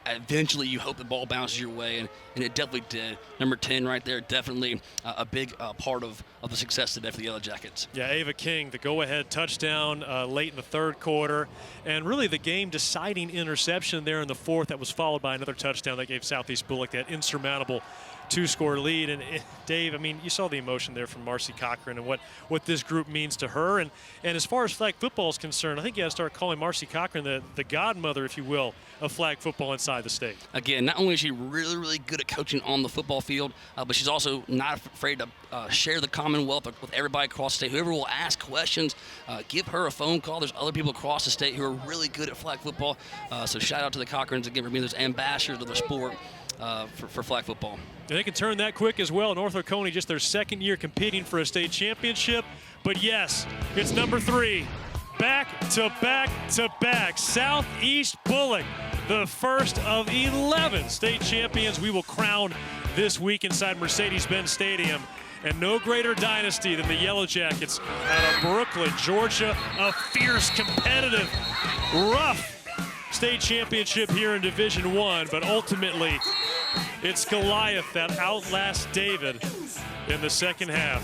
D: eventually you hope the ball bounces your way, and it definitely did. Number 10 right there, definitely a big part of the success today for the Yellow Jackets.
C: Yeah, Ava King, the go-ahead touchdown late in the 3rd quarter, and really the game-deciding interception there in the 4th that was followed by another touchdown that gave Southeast Bulloch that insurmountable 2-score lead. And Dave, I mean, you saw the emotion there from Marcy Cochran and what this group means to her. And as far as flag football is concerned, I think you got to start calling Marcy Cochran the godmother, if you will, of flag football inside the state.
D: Again, not only is she really, really good at coaching on the football field, but she's also not afraid to share the Commonwealth with everybody across the state. Whoever will ask questions, give her a phone call. There's other people across the state who are really good at flag football. So shout out to the Cochrans again for being those ambassadors of the sport for flag football.
C: And they can turn that quick as well. North Oconee, just their 2nd year competing for a state championship. But yes, it's number 3. Back to back to back. Southeast Bulloch, the first of 11 state champions we will crown this week inside Mercedes-Benz Stadium. And no greater dynasty than the Yellow Jackets out of Brooklyn, Georgia. A fierce, competitive, rough state championship here in Division I, but ultimately it's Goliath that outlasts David in the second half.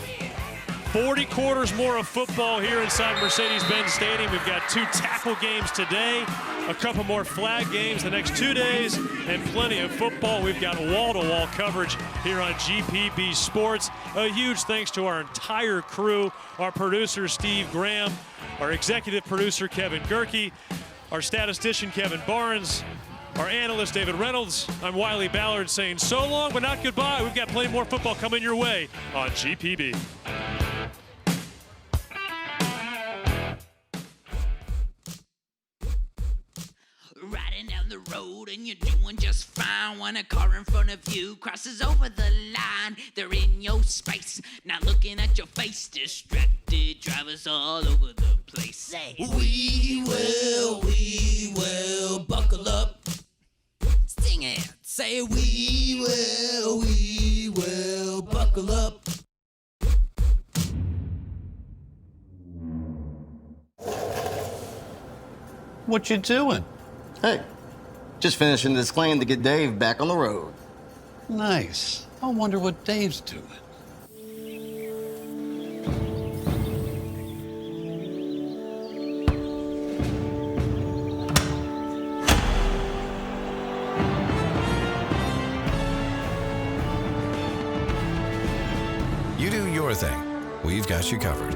C: 40 quarters more of football here inside Mercedes-Benz Stadium. We've got 2 tackle games today, a couple more flag games the next 2 days, and plenty of football. We've got wall-to-wall coverage here on GPB Sports. A huge thanks to our entire crew, our producer, Steve Graham, our executive producer, Kevin Gerke, our statistician, Kevin Barnes, our analyst, David Reynolds. I'm Wiley Ballard saying so long, but not goodbye. We've got plenty more football coming your way on GPB.
K: Riding down the road. and you're doing just fine. When a car in front of you crosses over the line, they're in your space, not looking at your face. Distracted drivers all over the place. Say, we will buckle up. Sing it. Say, we will buckle up.
Q: What you doing?
R: Hey, just finishing this claim to get Dave back on the road.
Q: Nice. I wonder what Dave's doing.
S: You do your thing. We've got you covered.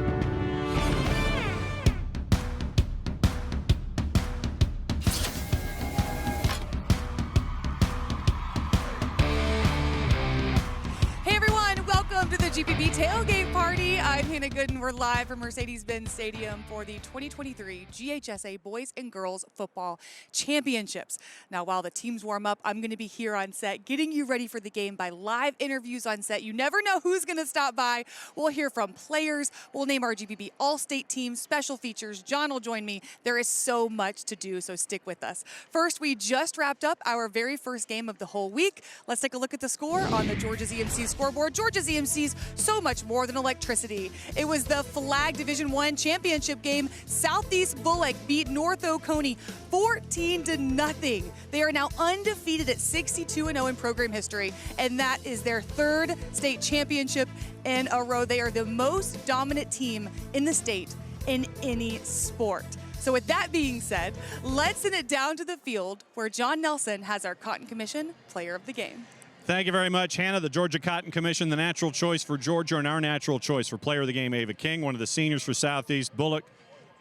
A: GPB tailgate party. I'm Hannah Gooden. We're live from Mercedes-Benz Stadium for the 2023 GHSA Boys and Girls Football Championships. Now, while the teams warm up, I'm going to be here on set getting you ready for the game by live interviews on set. You never know who's going to stop by. We'll hear from players. We'll name our GPB All-State team, special features. John will join me. There is so much to do, so stick with us. First, we just wrapped up our very first game of the whole week. Let's take a look at the score on the Georgia ZMC scoreboard. Georgia ZMC's so much more than electricity. It was the Flag Division I championship game. Southeast Bulloch beat North Oconee 14-0. They are now undefeated at 62-0 in program history, and that is their third state championship in a row. They are the most dominant team in the state in any sport. So with that being said, let's send it down to the field where John Nelson has our Cotton Commission Player of the Game.
B: Thank you very much, Hannah. The Georgia Cotton Commission, the natural choice for Georgia, and our natural choice for Player of the Game, Ava King, one of the seniors for Southeast Bulloch.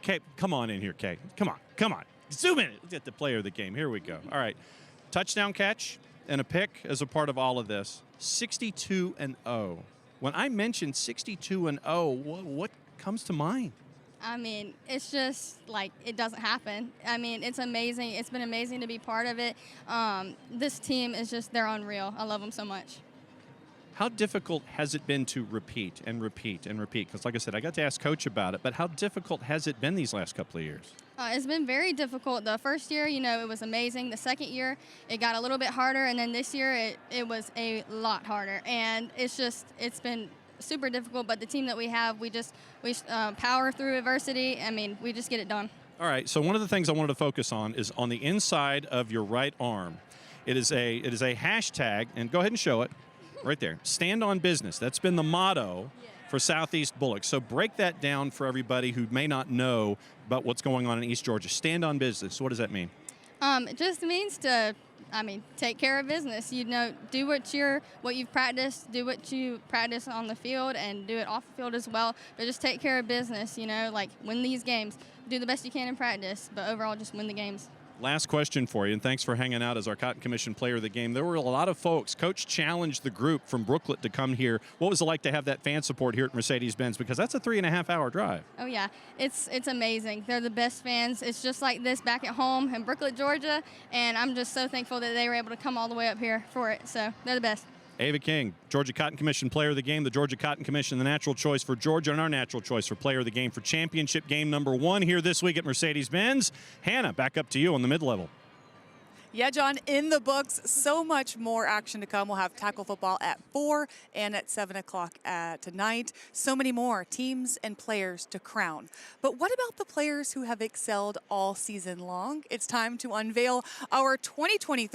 B: Kay, come on in here, Kay. Come on. Zoom in. Let's get the Player of the Game. Here we go. All right. Touchdown catch and a pick as a part of all of this. 62-0. When I mention 62-0, what comes to mind?
L: I mean, it's just like it doesn't happen. I mean, it's amazing. It's been amazing to be part of it. This team is just, they're unreal. I love them so much.
B: How difficult has it been to repeat and repeat and repeat? Because like I said, I got to ask Coach about it, but how difficult has it been these last couple of years?
L: It's been very difficult. The first year, it was amazing. The second year, it got a little bit harder. And then this year, it was a lot harder. And it's been super difficult, but the team that we have, we power through adversity. I mean, we just get it done.
B: All right, so one of the things I wanted to focus on is on the inside of your right arm. It is a hashtag, and go ahead and show it right there. Stand on business. That's been the motto for Southeast Bulloch. So break that down for everybody who may not know about what's going on in East Georgia. Stand on business. What does that mean?
L: It just means to, take care of business. Do what you've practiced, do what you practice on the field, and do it off the field as well. But just take care of business. Win these games. Do the best you can in practice, but overall, just win the games.
B: Last question for you, and thanks for hanging out as our Cotton Commission Player of the Game. There were a lot of folks. Coach challenged the group from Brooklet to come here. What was it like to have that fan support here at Mercedes-Benz? Because that's a 3.5-hour drive.
L: Oh, yeah. It's amazing. They're the best fans. It's just like this back at home in Brooklet, Georgia, and I'm just so thankful that they were able to come all the way up here for it. So they're the best.
B: Ava King, Georgia Cotton Commission Player of the Game, the Georgia Cotton Commission, the natural choice for Georgia, and our natural choice for Player of the Game for championship game number 1 here this week at Mercedes-Benz. Hannah, back up to you on the mid-level.
A: Yeah, John, in the books, so much more action to come. We'll have tackle football at 4 and at 7 o'clock tonight. So many more teams and players to crown. But what about the players who have excelled all season long? It's time to unveil our 2023